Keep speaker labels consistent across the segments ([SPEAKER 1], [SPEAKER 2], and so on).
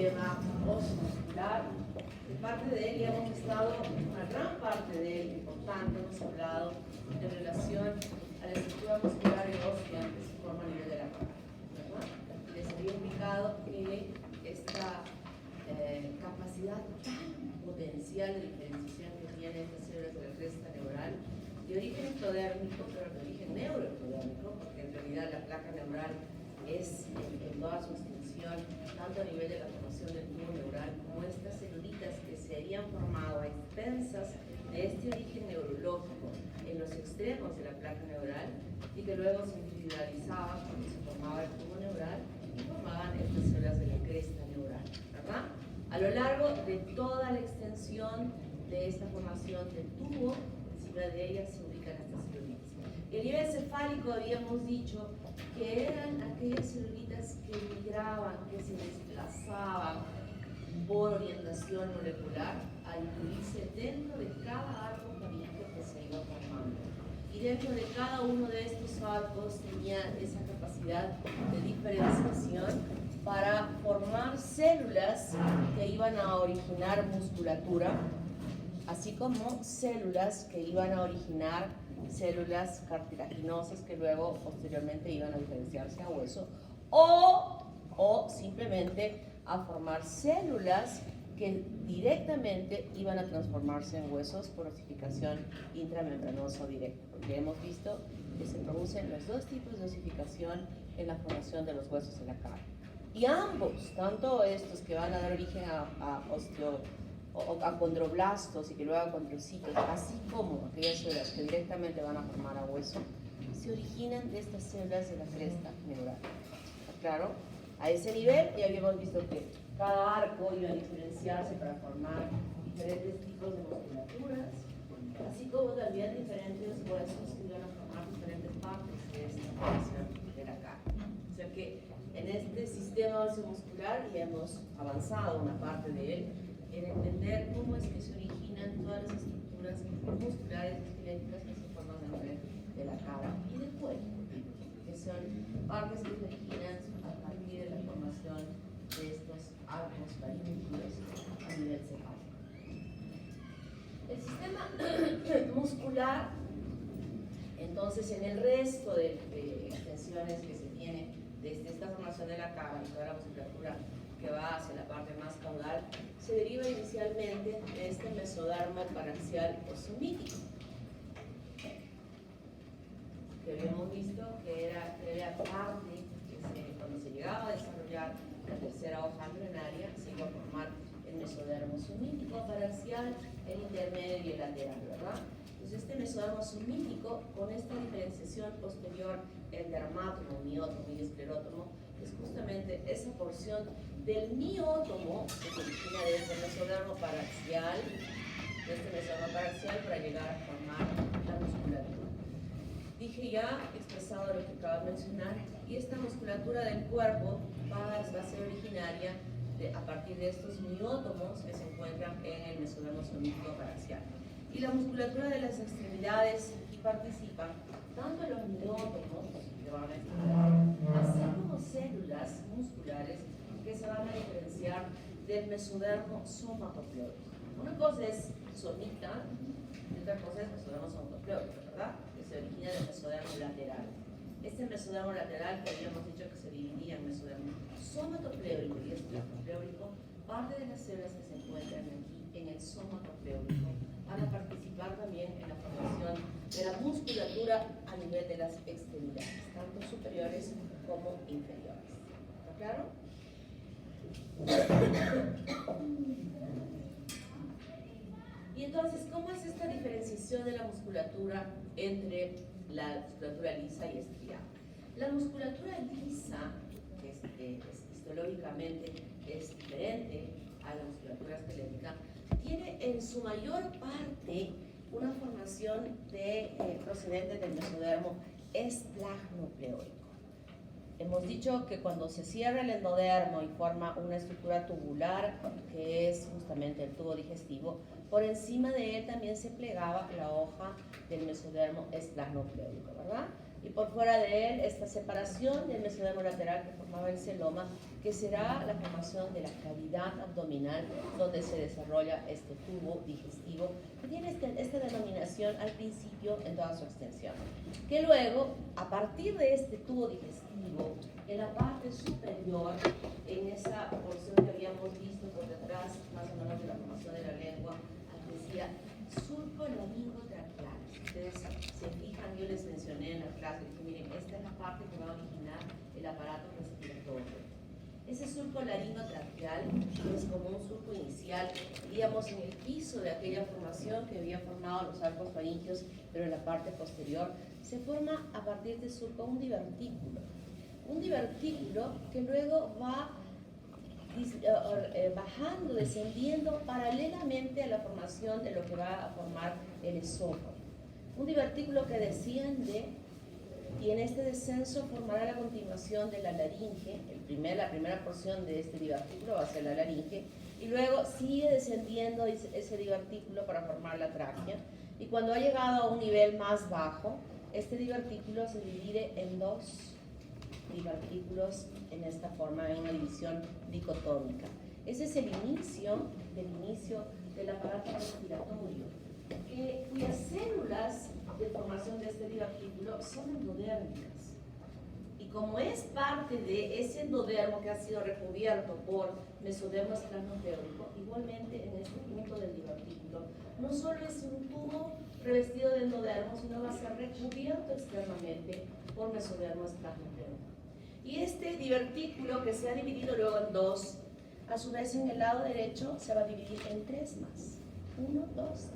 [SPEAKER 1] sistema postmuscular. Parte de él ya hemos estado, una gran parte de él, importante, hemos hablado en relación a la estructura muscular y ósea que se forma a nivel de la cara, ¿verdad? Les había indicado que esta capacidad tan potencial de diferenciación que tienen estas células de la cresta neural, de origen ectodérmico, pero de origen neuroectodérmico, porque en realidad la placa neural es en toda su extensión, tanto a nivel de la formación del tubo neural como estas celulitas que se habían formado a expensas de este origen neurológico en los extremos de la placa neural y que luego se individualizaban cuando se formaba el tubo neural y formaban estas células de la cresta neural, ¿verdad? A lo largo de toda la extensión de esta formación del tubo, encima de ella se ubican estas celulitas. Y a nivel cefálico habíamos dicho que eran aquellas celulitas que migraban, que se desplazaban por orientación molecular a incluirse dentro de cada arco faríngeo que se iba formando. Y dentro de cada uno de estos arcos tenía esa capacidad de diferenciación para formar células que iban a originar musculatura, así como células que iban a originar células cartilaginosas que luego posteriormente iban a diferenciarse a hueso o simplemente a formar células que directamente iban a transformarse en huesos por osificación intramembranosa directa, porque hemos visto que se producen los dos tipos de osificación en la formación de los huesos en la cara. Y ambos, tanto estos que van a dar origen a condroblastos y que luego a condrocitos, así como aquellas células que directamente van a formar a hueso, se originan de estas células de la cresta neural. ¿Está claro? A ese nivel ya habíamos visto que cada arco iba a diferenciarse para formar diferentes tipos de musculaturas, así como también diferentes huesos que iban a formar diferentes partes de esta formación de la cara. O sea que en este sistema óseo muscular ya hemos avanzado una parte de él en entender cómo es que se originan todas las estructuras musculares y esqueléticas que se forman a nivel de la cara y del cuello, que son partes que se originan a partir de la formación de estos arcos faríngicos a nivel cefálico. El sistema muscular, entonces, en el resto de extensiones que se tiene desde esta formación de la cara y toda la musculatura que va hacia la parte más caudal, se deriva inicialmente de este mesodermo paraxial o somítico, que habíamos visto que era parte, cuando se llegaba a desarrollar la tercera hoja embrionaria, se iba a formar el mesodermo somítico, paraxial, el intermedio y el lateral, ¿verdad? Entonces este mesodermo somítico, con esta diferenciación posterior, el dermátomo, miótomo y esclerótomo, es justamente esa porción del miótomo que se origina de este mesodermo paraxial, para llegar a formar la musculatura. Dije ya, expresado lo que acabo de mencionar, y esta musculatura del cuerpo va a ser originaria a partir de estos miótomos que se encuentran en el mesodermo somítico paraxial. Y la musculatura de las extremidades aquí participan tanto los miótomos, que van a estudiar, así como células musculares que se van a diferenciar del mesodermo somatopleórico. Una cosa es somita y otra cosa es mesodermo somatopleórico, ¿verdad? Que se origina del mesodermo lateral. Este mesodermo lateral que habíamos dicho que se dividía en mesodermo somatopleórico y estratopleórico, parte de las células que se encuentran aquí en el somatopleórico van a participar también en la formación de la musculatura a nivel de las extremidades, tanto superiores como inferiores. ¿Está claro? Y entonces, ¿cómo es esta diferenciación de la musculatura entre la musculatura lisa y estriada? La musculatura lisa, que histológicamente es diferente a la musculatura esquelética, tiene en su mayor parte una formación procedente del mesodermo esplagnopleurótico. Hemos dicho que cuando se cierra el endodermo y forma una estructura tubular, que es justamente el tubo digestivo, por encima de él también se plegaba la hoja del mesodermo esplagnopleurótico, ¿verdad? Y por fuera de él, esta separación del mesodermo lateral que formaba el celoma, que será la formación de la cavidad abdominal donde se desarrolla este tubo digestivo, que tiene esta denominación al principio en toda su extensión. Que luego, a partir de este tubo digestivo, en la parte superior, en esa porción que habíamos visto por detrás, más o menos de la formación de la lengua, decía surco laringotraqueal. Ustedes se fijan, yo les mencioné en la clase, dije, miren, esta es la parte que va a originar el aparato respiratorio. Ese surco laringotraqueal es como un surco inicial, diríamos, en el piso de aquella formación que había formado los arcos faringios, pero en la parte posterior se forma a partir del surco un divertículo. Un divertículo que luego va bajando, descendiendo paralelamente a la formación de lo que va a formar el esófago. Un divertículo que desciende y en este descenso formará la continuación de la laringe. La primera porción de este divertículo va a ser la laringe y luego sigue descendiendo ese divertículo para formar la tráquea, y cuando ha llegado a un nivel más bajo, este divertículo se divide en dos divertículos en esta forma, en una división dicotómica. Ese es el inicio del aparato respiratorio, cuyas células de formación de este divertículo son endodérmicas. Y como es parte de ese endodermo que ha sido recubierto por mesodermo esplanocleórico, igualmente en este punto del divertículo, no solo es un tubo revestido de endodermo, sino va a ser recubierto externamente por mesodermo esplanocleórico. Y este divertículo, que se ha dividido luego en dos, a su vez en el lado derecho se va a dividir en tres más. 1, 2,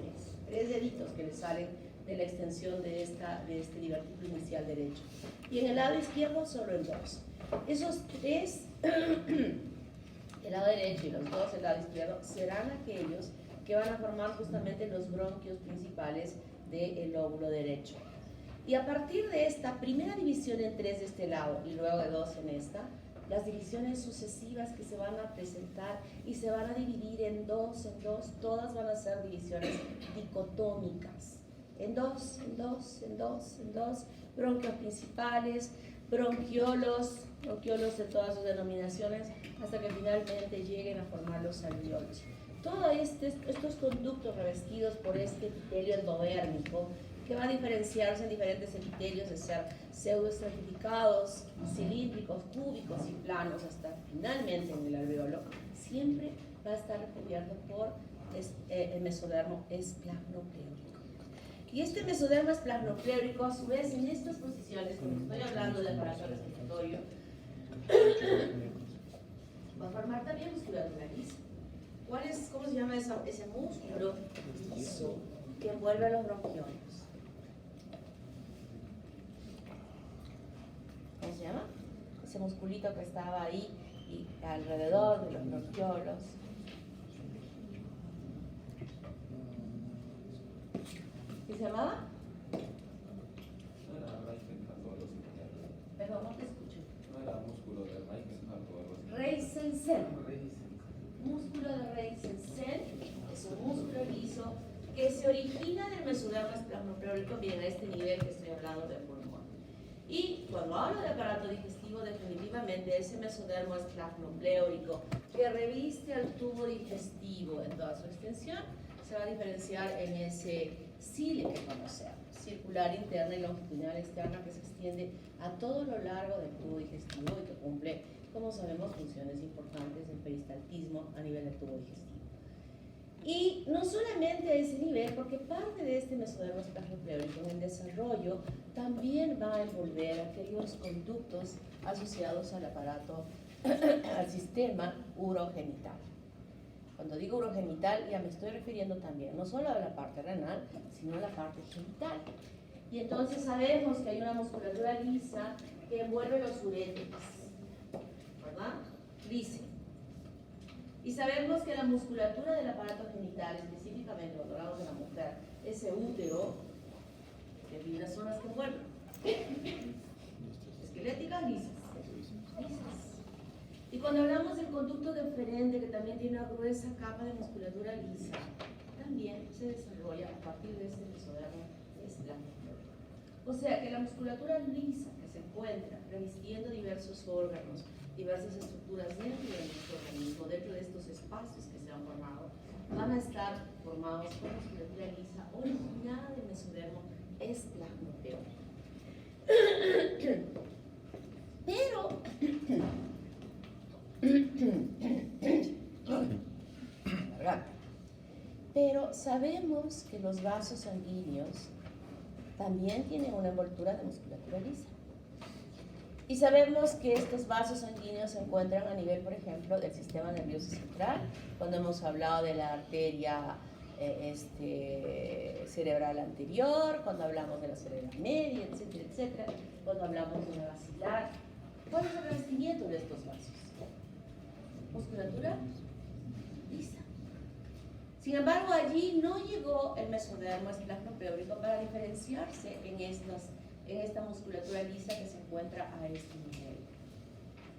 [SPEAKER 1] 3 deditos que le salen de la extensión de este divertículo inicial derecho. Y en el lado izquierdo solo en dos. Esos tres, el lado derecho y los dos, el lado izquierdo, serán aquellos que van a formar justamente los bronquios principales del lóbulo derecho. Y a partir de esta primera división en tres de este lado y luego de dos en esta, las divisiones sucesivas que se van a presentar y se van a dividir en dos, todas van a ser divisiones dicotómicas. En dos, bronquios principales, bronquiolos de todas sus denominaciones, hasta que finalmente lleguen a formar los alveolos. Todos estos conductos revestidos por este epitelio endodérmico, que va a diferenciarse en diferentes epitelios de ser pseudoestratificados, cilíndricos, cúbicos y planos, hasta finalmente en el alveolo, siempre va a estar recubierto por el mesodermo esplanocleórico. Y este mesodermo esplanocleórico, a su vez, en estas posiciones, cuando estoy hablando del aparato respiratorio, va a formar también musculatura lisa. ¿Cómo se llama ese músculo liso que envuelve a los bronquiolos? ¿Cómo se llama? Ese musculito que estaba ahí y alrededor de los bronquiolos. ¿Qué se llamaba? Perdón, no te escucho.
[SPEAKER 2] No era músculo de Reichenbach.
[SPEAKER 1] Reisensen. Músculo de Reisensen es un músculo liso que se origina del mesodermo esplanocleórico, bien a este nivel que estoy hablando del pulmón. Y cuando hablo de aparato digestivo, definitivamente ese mesodermo esplanocleórico que reviste al tubo digestivo en toda su extensión se va a diferenciar en ese cile que conocemos, circular interna y longitudinal externa, que se extiende a todo lo largo del tubo digestivo y que cumple, como sabemos, funciones importantes en peristaltismo a nivel del tubo digestivo. Y no solamente a ese nivel, porque parte de este mesodermo esplanocleórico en el desarrollo también va a envolver aquellos conductos asociados al aparato, al sistema urogenital. Cuando digo urogenital, ya me estoy refiriendo también no solo a la parte renal, sino a la parte genital. Y entonces sabemos que hay una musculatura lisa que envuelve los uréteres, ¿verdad? Lisa. Y sabemos que la musculatura del aparato genital, específicamente cuando hablamos de la mujer, ese útero, que tiene las zonas que envuelven, esqueléticas lisas. Y cuando hablamos del conducto deferente, que también tiene una gruesa capa de musculatura lisa, también se desarrolla a partir de este mesodermo esplanocleórico. O sea que la musculatura lisa que se encuentra revistiendo diversos órganos, diversas estructuras dentro de nuestro organismo, dentro de estos espacios que se han formado, van a estar formados por musculatura lisa originada del mesodermo esplanocleórico. Pero Pero sabemos que los vasos sanguíneos también tienen una envoltura de musculatura lisa. Y sabemos que estos vasos sanguíneos se encuentran a nivel, por ejemplo, del sistema nervioso central, cuando hemos hablado de la arteria cerebral anterior, cuando hablamos de la cerebral media, etcétera, etcétera, cuando hablamos de la basilar. ¿Cuál es el revestimiento de estos vasos? Musculatura lisa. Sin embargo, allí no llegó el mesodermo esplanocleórico para diferenciarse en esta musculatura lisa que se encuentra a este nivel.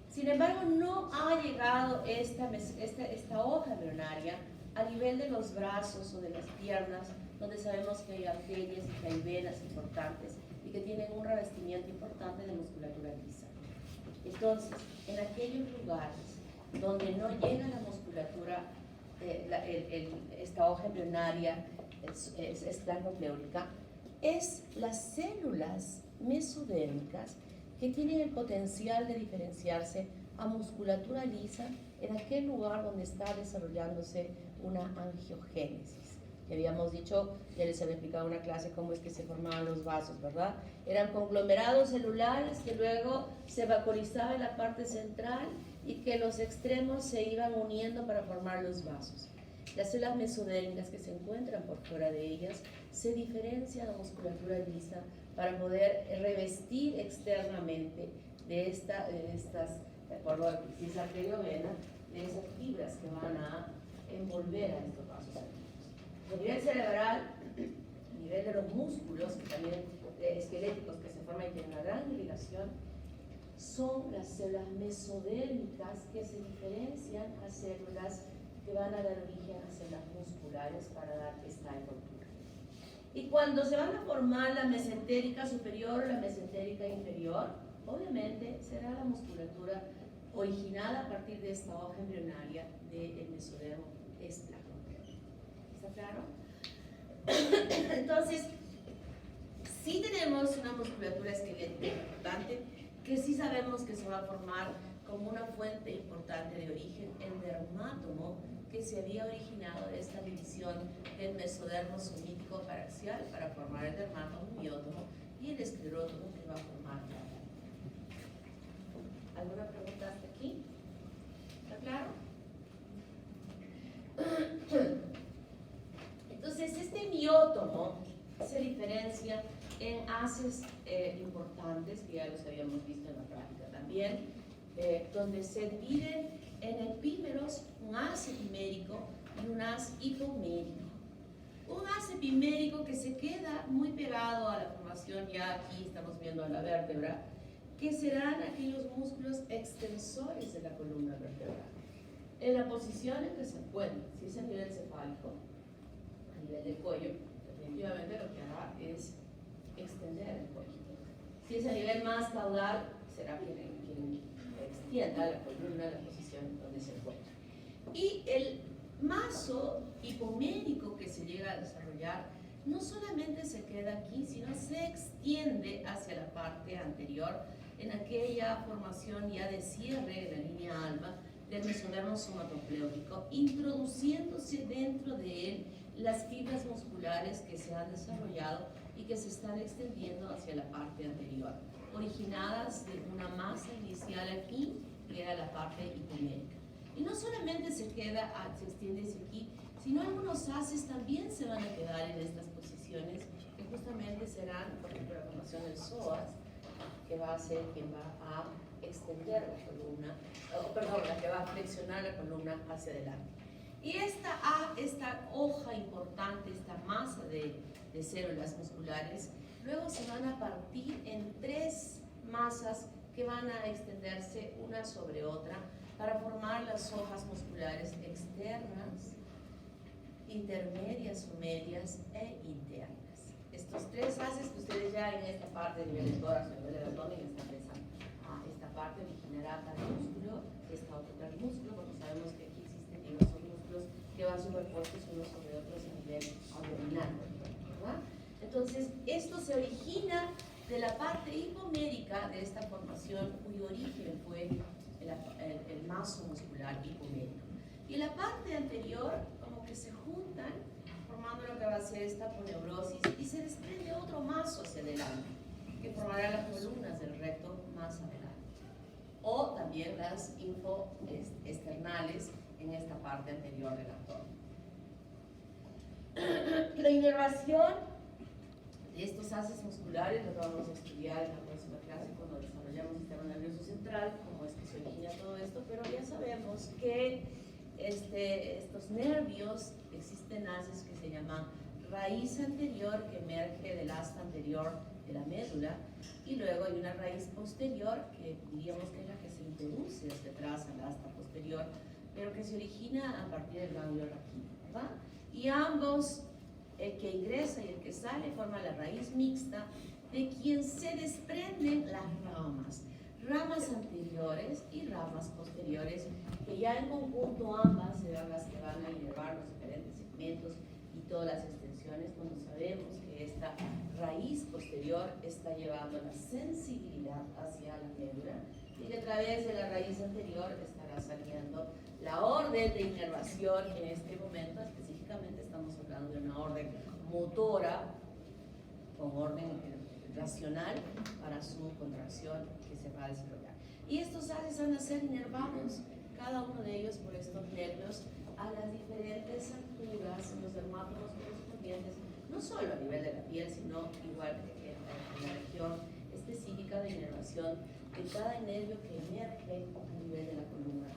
[SPEAKER 1] Sin embargo, no ha llegado esta hoja embrionaria a nivel de los brazos o de las piernas, donde sabemos que hay arterias y que hay venas importantes y que tienen un revestimiento importante de musculatura lisa. Entonces, en aquellos lugares donde no llega la musculatura, esta hoja embrionaria esplanocleórica, es las células mesodérmicas que tienen el potencial de diferenciarse a musculatura lisa en aquel lugar donde está desarrollándose una angiogénesis. Que habíamos dicho, ya les había explicado en una clase cómo es que se formaban los vasos, ¿verdad? Eran conglomerados celulares que luego se vaporizaba en la parte central y que los extremos se iban uniendo para formar los vasos. Las células mesodérmicas que se encuentran por fuera de ellas se diferencian a musculatura lisa para poder revestir externamente de estas, por la arteriovena, de esas fibras que van a envolver a estos vasos sanguíneos. A nivel cerebral, a nivel de los músculos, que también esqueléticos que se forman y tienen una gran irrigación, son las células mesodérmicas que se diferencian a células que van a dar origen a células musculares para dar esta envoltura. Y cuando se van a formar la mesentérica superior o la mesentérica inferior, obviamente será la musculatura originada a partir de esta hoja embrionaria del mesodermo esplanocleórico. ¿Está claro? Entonces, sí tenemos una musculatura esquelética importante, que sí sabemos que se va a formar como una fuente importante de origen, el dermátomo, que se había originado de esta división del mesodermo somítico paraxial para formar el dermátomo, miótomo, y el esclerótomo que va a formar la araña. ¿Alguna pregunta hasta aquí? ¿Está claro? Entonces, este miótomo se diferencia en haces importantes, que ya los habíamos visto en la práctica también, donde se dividen en epímeros un haz epimérico y un haz hipomérico. Un haz epimérico que se queda muy pegado a la formación, ya aquí estamos viendo a la vértebra, que serán aquellos músculos extensores de la columna vertebral. En la posición en que se encuentra, si es a nivel cefálico, a nivel del cuello, definitivamente lo que hará es extender el cuello. Si es a nivel más caudal, será quien extienda la columna en la posición donde se encuentra. Y el maso hipomérico que se llega a desarrollar no solamente se queda aquí, sino se extiende hacia la parte anterior en aquella formación ya de cierre de la línea alba del mesodermo somatocleórico, introduciéndose dentro de él las fibras musculares que se han desarrollado y que se están extendiendo hacia la parte anterior, originadas de una masa inicial aquí, que era la parte hipomérica. Y no solamente se extiende hacia aquí, sino algunos haces también se van a quedar en estas posiciones, que justamente serán, por ejemplo, la formación del psoas, que va a ser quien va a extender la columna, la que va a flexionar la columna hacia adelante. Y esta hoja importante, esta masa de células musculares, luego se van a partir en tres masas que van a extenderse una sobre otra para formar las hojas musculares externas, intermedias o medias e internas. estos tres haces que ustedes ya en esta parte de nivel de tórax, nivel del abdomen, están pensando, esta parte originará tal músculo, esta otra tal músculo, porque sabemos que aquí existen diversos músculos que van superpuestos unos sobre otros a nivel abdominal, ¿verdad? Entonces, esto se origina de la parte hipomérica de esta formación, cuyo origen fue el maso muscular hipomérico. Y la parte anterior, como que se juntan, formando lo que va a ser esta aponeurosis, y se desprende otro maso hacia adelante, que formará las columnas del recto más adelante. O también las infraesternales en esta parte anterior del abdomen. La inervación de estos haces musculares lo vamos a estudiar en la próxima clase cuando desarrollamos el sistema nervioso central, cómo es que se origina todo esto, pero ya sabemos que estos nervios, existen haces que se llaman raíz anterior, que emerge del asta anterior de la médula, y luego hay una raíz posterior, que diríamos que es la que se introduce hacia atrás al asta posterior, pero que se origina a partir del ganglio raquídeo, ¿verdad? Y ambos, el que ingresa y el que sale, forman la raíz mixta, de quien se desprenden las ramas anteriores y ramas posteriores, que ya en conjunto ambas serán las que van a inervar los diferentes segmentos y todas las extensiones, cuando sabemos que esta raíz posterior está llevando la sensibilidad hacia la médula y que a través de la raíz anterior estará saliendo la orden de inervación. En este momento específicamente estamos hablando de una orden motora con orden racional para su contracción que se va a desarrollar. Y estos haces van a ser inervados, cada uno de ellos por estos nervios, a las diferentes alturas en los dermátomos correspondientes, no solo a nivel de la piel, sino igual que en la región específica de inervación de cada nervio que emerge a nivel de la columna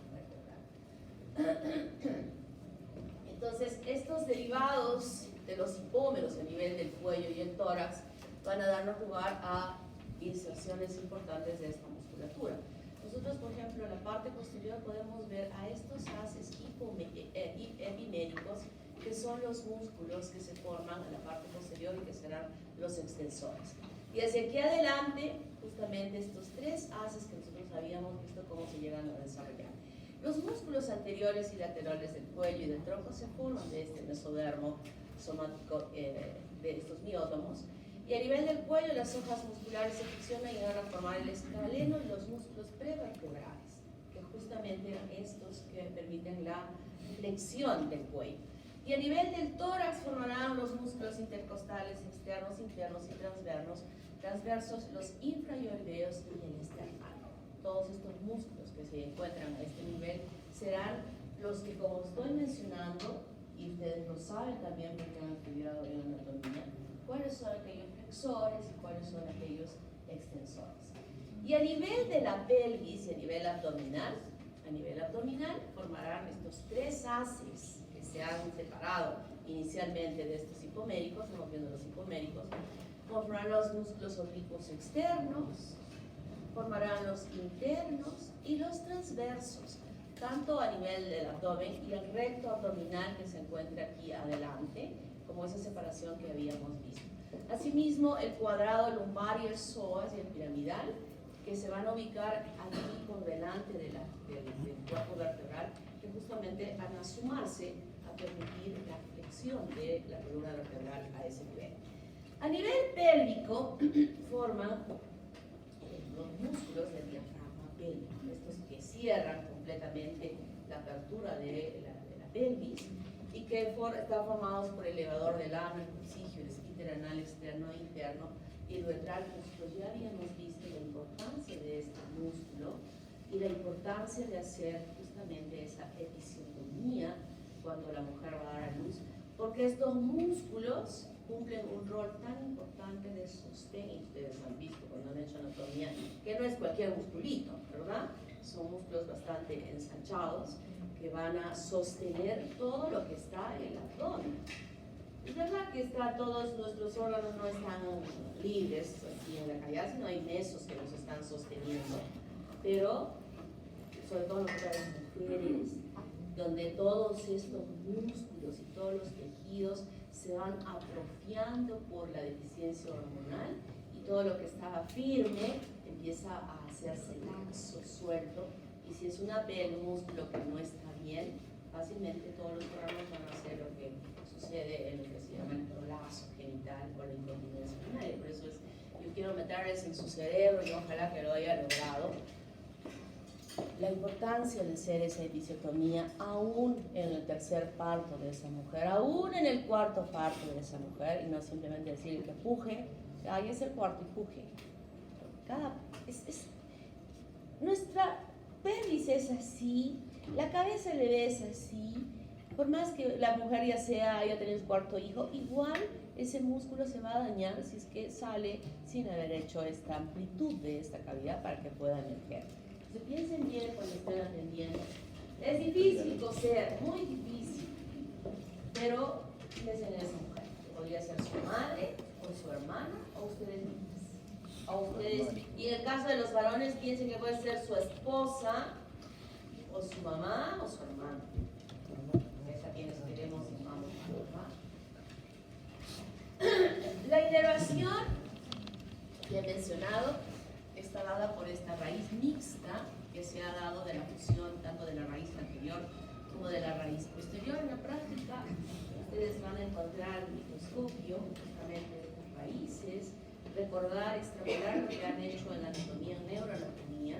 [SPEAKER 1] vertebral. Entonces, estos derivados de los hipómeros a nivel del cuello y el tórax van a darnos lugar a inserciones importantes de esta musculatura. Nosotros, por ejemplo, en la parte posterior podemos ver a estos haces epiméricos, que son los músculos que se forman en la parte posterior y que serán los extensores. Y hacia aquí adelante, justamente estos tres haces que nosotros habíamos visto cómo se llegan a desarrollar. Los músculos anteriores y laterales del cuello y del tronco se forman de este mesodermo somático, de estos miótomos. Y a nivel del cuello, las hojas musculares se flexionan y van a formar el escaleno y los músculos prevertebrales, que justamente eran estos que permiten la flexión del cuello. Y a nivel del tórax formarán los músculos intercostales, externos, internos y transversos, los infrayoideos y el esternal. Todos estos músculos que se encuentran a este nivel serán los que, como estoy mencionando, y ustedes lo saben también porque han estudiado en anatomía, cuáles son aquellos flexores y cuáles son aquellos extensores. Y a nivel de la pelvis y a nivel abdominal formarán estos tres haces que se han separado inicialmente de estos hipoméricos, estamos viendo los hipoméricos, formarán los músculos oblicuos externos, formarán los internos y los transversos, tanto a nivel del abdomen y el recto abdominal que se encuentra aquí adelante, como esa separación que habíamos visto. Asimismo, el cuadrado lumbar y el psoas y el piramidal, que se van a ubicar aquí por delante del cuerpo vertebral, que justamente van a sumarse a permitir la flexión de la columna vertebral a ese nivel. A nivel pélvico, forman los músculos del diafragma pélvico, estos que cierran completamente la apertura de la pelvis y que están formados por el elevador del ano, el crucigio, el esfínter anal externo e interno y el uretral. Nosotros ya habíamos visto la importancia de este músculo y la importancia de hacer justamente esa episiotomía cuando la mujer va a dar a luz, porque estos músculos cumplen un rol tan importante de sostén, y ustedes han visto cuando han hecho anatomía, que no es cualquier musculito, ¿verdad? Son músculos bastante ensanchados que van a sostener todo lo que está en el abdomen. Es verdad que todos nuestros órganos no están libres así en la calle, sino hay mesos que los están sosteniendo, pero sobre todo las mujeres, donde donde todos estos músculos y todos los tejidos se van atrofiando por la deficiencia hormonal y todo lo que estaba firme empieza a hacerse laxo, suelto, y si es una piel, un músculo que no está bien, fácilmente todos los órganos van a hacer lo que sucede en lo que se llama el prolazo genital o la incontinencia urinaria. Por eso yo quiero meterles en su cerebro y ojalá que lo haya logrado la importancia de hacer esa episiotomía aún en el tercer parto de esa mujer, aún en el cuarto parto de esa mujer, y no simplemente decir que puje, ahí es el cuarto y puje. Nuestra pelvis es así, la cabeza le ves así, por más que la mujer haya tenido su cuarto hijo, igual ese músculo se va a dañar si es que sale sin haber hecho esta amplitud de esta cavidad para que pueda emerger. Entonces piensen bien cuando estén atendiendo. Es difícil coser, muy difícil, pero piensen en esa mujer, que podría ser su madre, o su hermana, o ustedes mismas. O ustedes, y en el caso de los varones, piensen que puede ser su esposa, o su mamá, o su hermano. Es a quienes queremos y amamos. La inervación que he mencionado está dada por esta raíz mixta que se ha dado de la fusión tanto de la raíz anterior como de la raíz posterior. En la práctica ustedes van a encontrar el microscopio justamente de estas raíces, recordar, extrapolar lo que han hecho en anatomía, en neuroanatomía.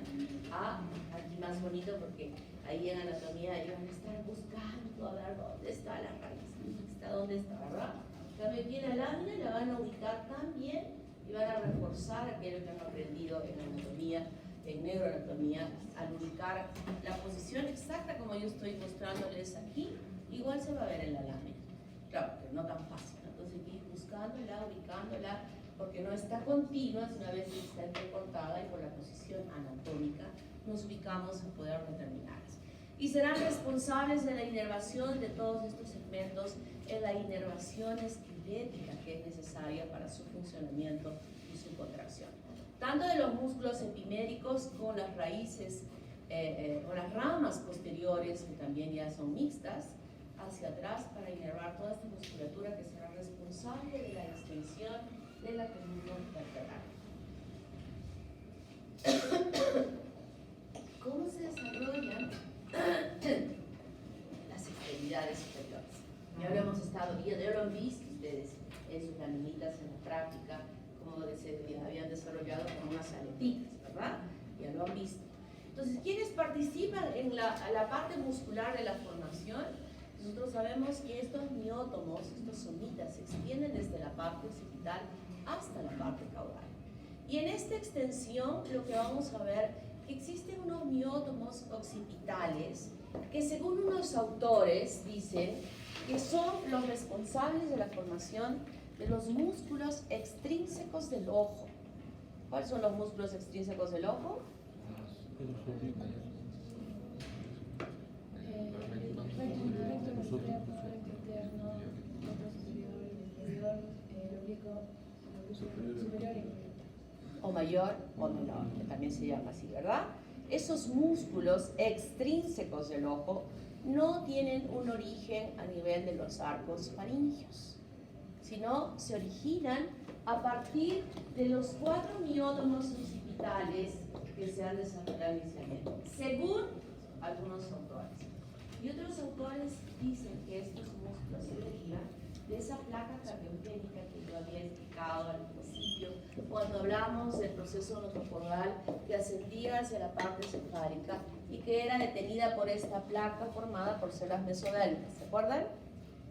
[SPEAKER 1] Aquí más bonito porque ahí en anatomía ellos van a estar buscando a ver dónde está la raíz mixta, dónde está, ¿verdad? También aquí en la lámina la van a ubicar también y van a reforzar aquello que han aprendido en anatomía, en neuroanatomía, al ubicar la posición exacta como yo estoy mostrándoles aquí, igual se va a ver en la lámina. Claro, pero no tan fácil, ¿no? Entonces hay que ir buscándola, ubicándola, porque no está continua, sino a veces está entrecortada y por la posición anatómica nos ubicamos en poder determinarlas. Y serán responsables de la inervación de todos estos segmentos en la inervación esquelética que es necesaria para su funcionamiento y su contracción. Tanto de los músculos epiméricos con las raíces o las ramas posteriores, que también ya son mixtas, hacia atrás para inervar toda esta musculatura que será responsable de la extensión de la columna vertebral. ¿Cómo se desarrollan las extremidades superiores? Ya lo hemos estado viendo, ya lo han visto ustedes en sus laminitas en la práctica, como se habían desarrollado con unas aletitas, ¿verdad? Ya lo han visto. Entonces, ¿quiénes participan en la parte muscular de la formación? Nosotros sabemos que estos miótomos, estos somitas, se extienden desde la parte occipital hasta la parte caudal. Y en esta extensión lo que vamos a ver que existen unos miótomos occipitales que según unos autores dicen que son los responsables de la formación de los músculos extrínsecos del ojo. ¿Cuáles son los músculos extrínsecos del ojo? O mayor o menor, que también se llama así, ¿verdad? Esos músculos extrínsecos del ojo no tienen un origen a nivel de los arcos faríngeos, sino se originan a partir de los 4 miótomos occipitales que se han desarrollado inicialmente, según algunos autores. Y otros autores dicen que estos músculos se derivan de esa placa cardiogénica que yo había explicado al principio, cuando hablamos del proceso notocaudal que ascendía hacia la parte cefálica y que era detenida por esta placa formada por células mesodélmicas, ¿se acuerdan?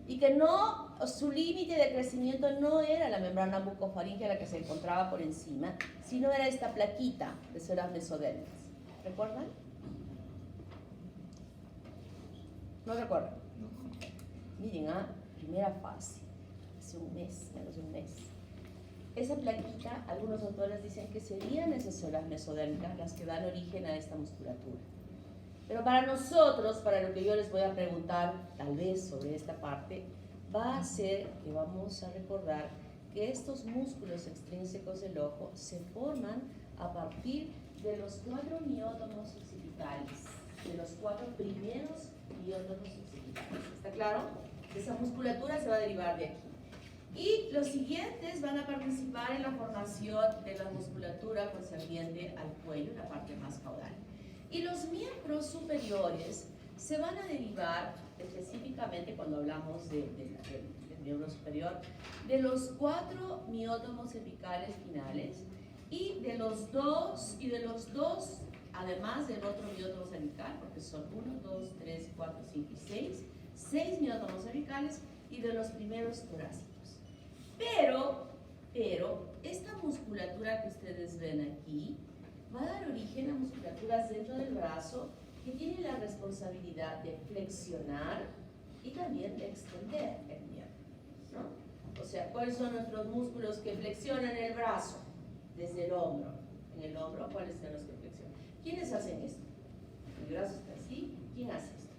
[SPEAKER 1] Y que no, su límite de crecimiento no era la membrana bucofaríngea la que se encontraba por encima, sino era esta plaquita de células mesodélmicas. ¿Recuerdan? ¿No recuerdan? Miren, primera fase, hace un mes, menos de un mes. Esa plaquita, algunos autores dicen que serían esas células mesodélmicas las que dan origen a esta musculatura. Pero para nosotros, para lo que yo les voy a preguntar, tal vez sobre esta parte, va a ser que vamos a recordar que estos músculos extrínsecos del ojo se forman a partir de los 4 miótomos occipitales, de los 4 primeros miótomos cervicales. ¿Está claro? Esa musculatura se va a derivar de aquí. Y los siguientes van a participar en la formación de la musculatura concerniente al cuello, la parte más caudal. Y los miembros superiores se van a derivar específicamente cuando hablamos del miembro superior, de los 4 miótomos cervicales finales y de los dos, además del otro miótomo cervical, porque son 1, 2, 3, 4, 5 y 6 miótomos cervicales y de los primeros torácicos. Pero esta musculatura que ustedes ven aquí va a dar origen a musculaturas dentro del brazo que tienen la responsabilidad de flexionar y también de extender el miembro, ¿no? O sea, ¿cuáles son nuestros músculos que flexionan el brazo? Desde el hombro. En el hombro, ¿cuáles son los que flexionan? ¿Quiénes hacen esto? El brazo está así. ¿Quién hace esto?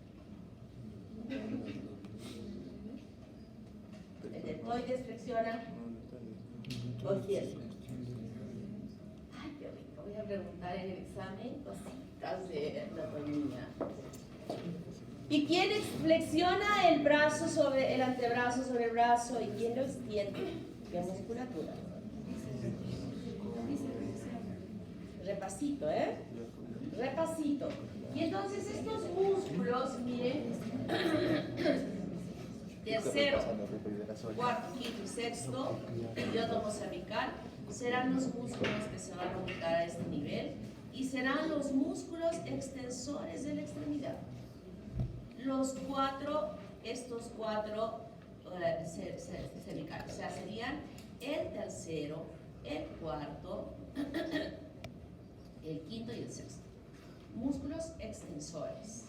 [SPEAKER 1] El deltoides flexiona. ¿O cierto? Ay, qué rico. Voy a preguntar en el examen cositas de anatomía. ¿Y quién flexiona el brazo sobre el antebrazo sobre el brazo? ¿Y quién lo extiende? ¿Qué musculatura? Repasito, ¿eh? Repasito. Y entonces estos músculos, miren, tercero, cuarto, quinto y sexto, miótomo cervical, serán los músculos que se van a ubicar a este nivel y serán los músculos extensores de la extremidad. Los 4, estos 4 cervicales, o sea, serían el tercero, el cuarto, el quinto y el sexto. Músculos extensores.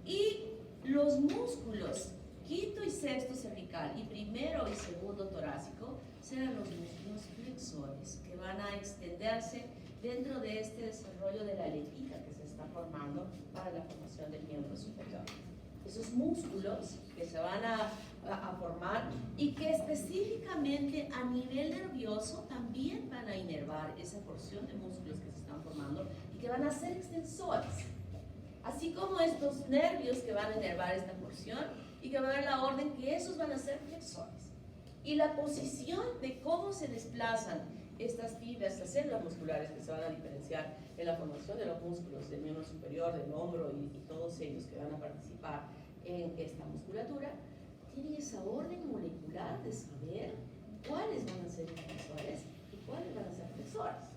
[SPEAKER 1] Y los músculos quinto y sexto cervical y primero y segundo torácico serán los músculos flexores que van a extenderse dentro de este desarrollo de la aletita que se está formando para la formación del miembro superior. Esos músculos que se van a formar y que específicamente a nivel nervioso también van a inervar esa porción de músculos que se están formando y que van a ser extensores. Así como estos nervios que van a inervar esta porción y que va a dar la orden que esos van a ser flexores. Y la posición de cómo se desplazan estas fibras, estas células musculares que se van a diferenciar en la formación de los músculos del miembro superior, del hombro y todos ellos que van a participar en esta musculatura, tienen esa orden molecular de saber cuáles van a ser extensores y cuáles van a ser flexores.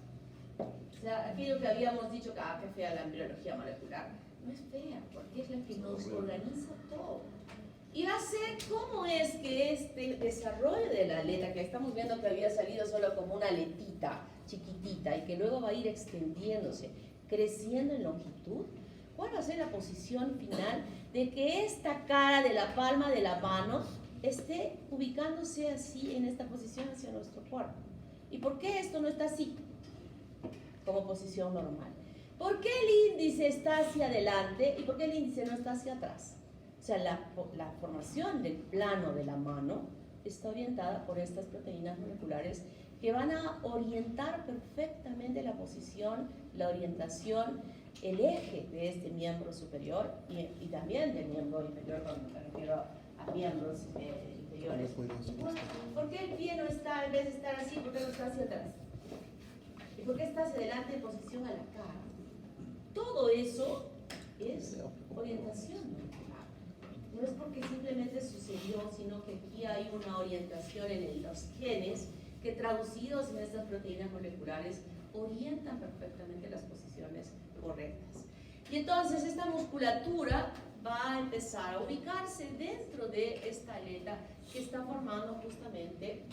[SPEAKER 1] O sea, aquello que habíamos dicho que qué fea la embriología molecular, no es fea, porque es la que nos organiza todo. Y va a ser cómo es que este desarrollo de la aleta, que estamos viendo que había salido solo como una aletita chiquitita y que luego va a ir extendiéndose, creciendo en longitud, ¿cuál va a ser la posición final de que esta cara de la palma de la mano esté ubicándose así en esta posición hacia nuestro cuerpo? ¿Y por qué esto no está así como posición normal? ¿Por qué el índice está hacia adelante y por qué el índice no está hacia atrás? O sea, la formación del plano de la mano está orientada por estas proteínas moleculares que van a orientar perfectamente la posición, la orientación, el eje de este miembro superior y también del miembro inferior, cuando me refiero a miembros inferiores. ¿Por qué el pie no está, en vez de estar así, por qué no está hacia atrás? ¿Y por qué está hacia adelante en posición a la cara? Todo eso es orientación molecular. No es porque simplemente sucedió, sino que aquí hay una orientación en los genes que traducidos en estas proteínas moleculares orientan perfectamente las posiciones correctas. Y entonces esta musculatura va a empezar a ubicarse dentro de esta aleta que está formando justamente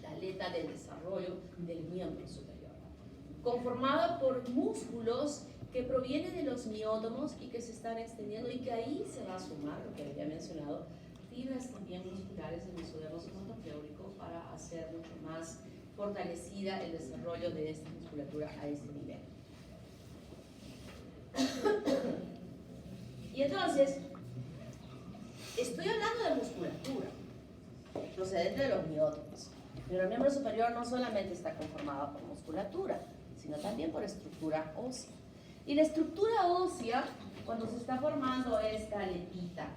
[SPEAKER 1] la aleta del desarrollo del miembro superior, conformada por músculos que provienen de los miótomos y que se están extendiendo y que ahí se va a sumar, lo que había mencionado, fibras también musculares del mesodermo somatopleurático para hacer mucho más fortalecida el desarrollo de esta musculatura a este nivel. Y entonces, estoy hablando de musculatura procedente de los miótomos, pero el miembro superior no solamente está conformado por musculatura, sino también por estructura ósea. Y la estructura ósea cuando se está formando esta aletita,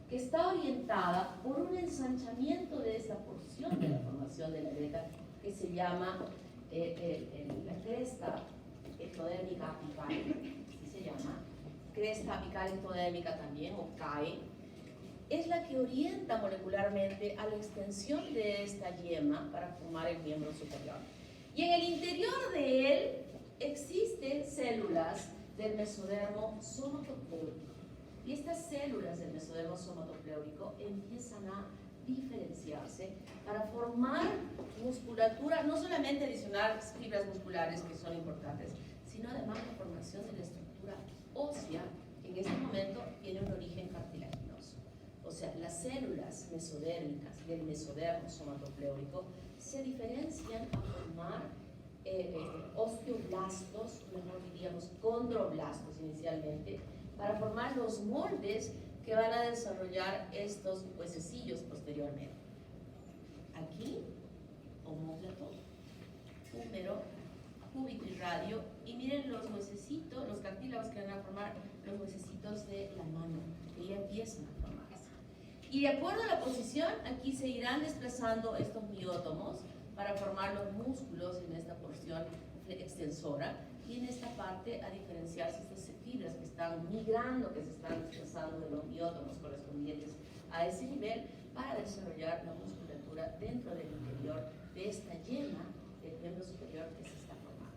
[SPEAKER 1] que está orientada por un ensanchamiento de esta porción de la formación de la aleta, que se llama la cresta ectodérmica apical, así se llama, cresta apical ectodérmica también, o CAE, es la que orienta molecularmente a la extensión de esta yema para formar el miembro superior. Y en el interior de él existen células del mesodermo somatopleurico. Y estas células del mesodermo somatopleurico empiezan a diferenciarse para formar musculatura, no solamente adicionar fibras musculares que son importantes, sino además la formación de la estructura ósea, que en este momento tiene un origen cartilaginoso. O sea, las células mesodérmicas del mesodermo somatopleurico se diferencian a formar osteoblastos, mejor diríamos condroblastos inicialmente, para formar los moldes que van a desarrollar estos huesecillos posteriormente. Aquí, omóplato, húmero, cúbito y radio, y miren los huesecitos, los cartílagos que van a formar los huesecitos de la mano, que ya empiezan a formarse. Y de acuerdo a la posición, aquí se irán desplazando estos miótomos para formar los músculos en esta porción extensora, y en esta parte a diferenciarse estas fibras que están migrando, que se están desplazando de los miótomos correspondientes a ese nivel para desarrollar la musculatura dentro del interior de esta yema del miembro superior que se está formando.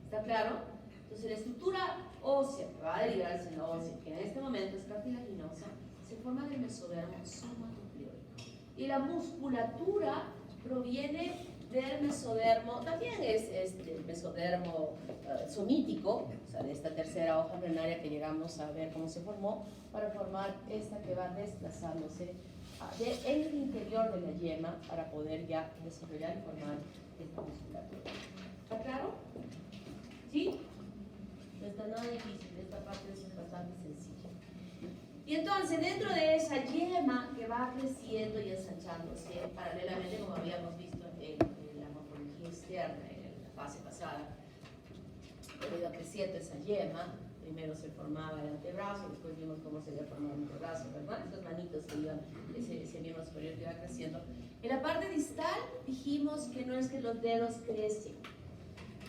[SPEAKER 1] ¿Está claro? Entonces la estructura ósea que va a derivarse en la ósea, que en este momento es cartilaginosa, se forma del mesodermo somatopleurico. Y la musculatura proviene del mesodermo, también es el mesodermo somítico, o sea, de esta tercera hoja plenaria que llegamos a ver cómo se formó, para formar esta que va desplazándose en el interior de la yema para poder ya desarrollar y formar esta musculatura. ¿Está claro? ¿Sí? No está nada difícil, esta parte es bastante sencilla. Y entonces, dentro de esa yema que va creciendo y ensanchándose, paralelamente, como habíamos visto en la morfología externa, en la fase pasada, iba creciendo esa yema. Primero se formaba el antebrazo, después vimos cómo se había formado el antebrazo, ¿verdad? Estos manitos que iban, ese miembro superior que iba creciendo. En la parte distal dijimos que no es que los dedos crecen,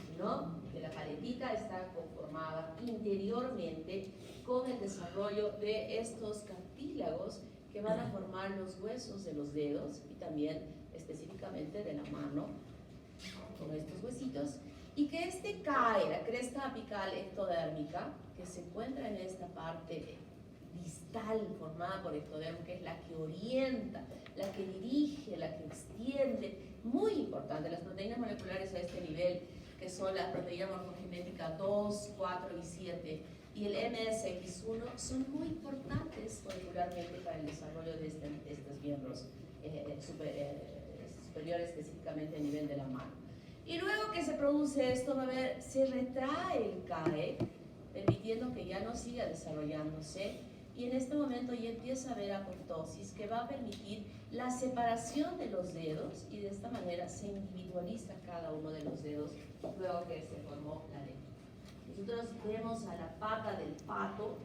[SPEAKER 1] sino que la paletita está conformada interiormente con el desarrollo de estos cartílagos que van a formar los huesos de los dedos y también específicamente de la mano, con estos huesitos, y que este CAE, la cresta apical ectodérmica, que se encuentra en esta parte distal formada por ectodermo, que es la que orienta, la que dirige, la que extiende, muy importante, las proteínas moleculares a este nivel, que son la proteína morfogenética 2, 4 y 7, y el MSX1, son muy importantes molecularmente para el desarrollo de estos miembros superiores, específicamente a nivel de la mano. Y luego que se produce esto, se retrae el CAE, permitiendo que ya no siga desarrollándose, y en este momento ya empieza a haber apoptosis que va a permitir la separación de los dedos, y de esta manera se individualiza cada uno de los dedos luego que se formó la lengua. Nosotros vemos a la pata del pato,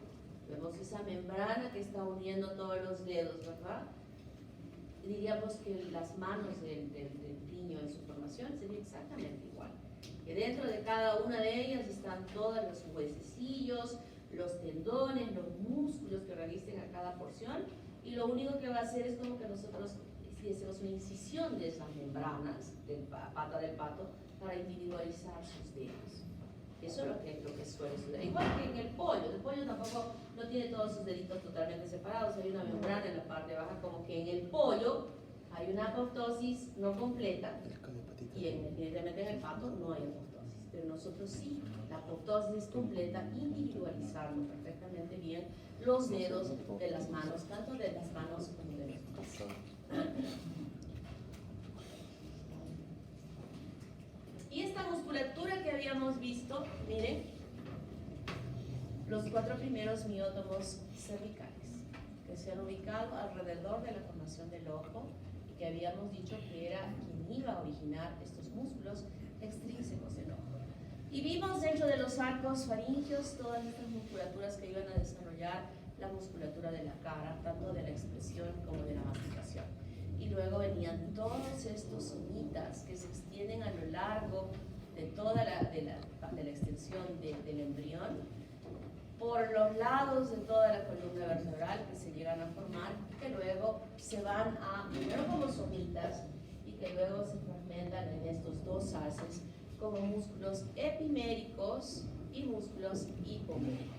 [SPEAKER 1] vemos esa membrana que está uniendo todos los dedos, ¿verdad? Diríamos que las manos del niño en su formación sería exactamente igual. Que dentro de cada una de ellas están todos los huesecillos, los tendones, los músculos que revisten a cada porción, y lo único que va a hacer es como que nosotros hiciésemos una incisión de esas membranas de la pata del pato para individualizar sus dedos. Eso es lo que suele suceder. Igual que en el pollo tampoco no tiene todos sus deditos totalmente separados, hay una membrana en la parte baja, como que en el pollo hay una apoptosis no completa, y evidentemente en el pato no hay apoptosis, pero nosotros sí, la apoptosis es completa, individualizarlo perfectamente bien los dedos de las manos, tanto de las manos como de los pies. Y esta musculatura que habíamos visto, miren, los 4 primeros miótomos cervicales, que se han ubicado alrededor de la formación del ojo, y que habíamos dicho que era quien iba a originar estos músculos extrínsecos del ojo.
[SPEAKER 3] Y vimos dentro de los arcos faringios todas estas musculaturas que iban a desarrollar la musculatura de la cara, tanto de la expresión como de la masticación. Y luego venían todos estos somitas que se extienden a lo largo de toda la extensión del embrión, por los lados de toda la columna vertebral que se llegan a formar, que luego se van a, primero como somitas, y que luego se fragmentan en estos dos haces como músculos epiméricos y músculos hipoméricos.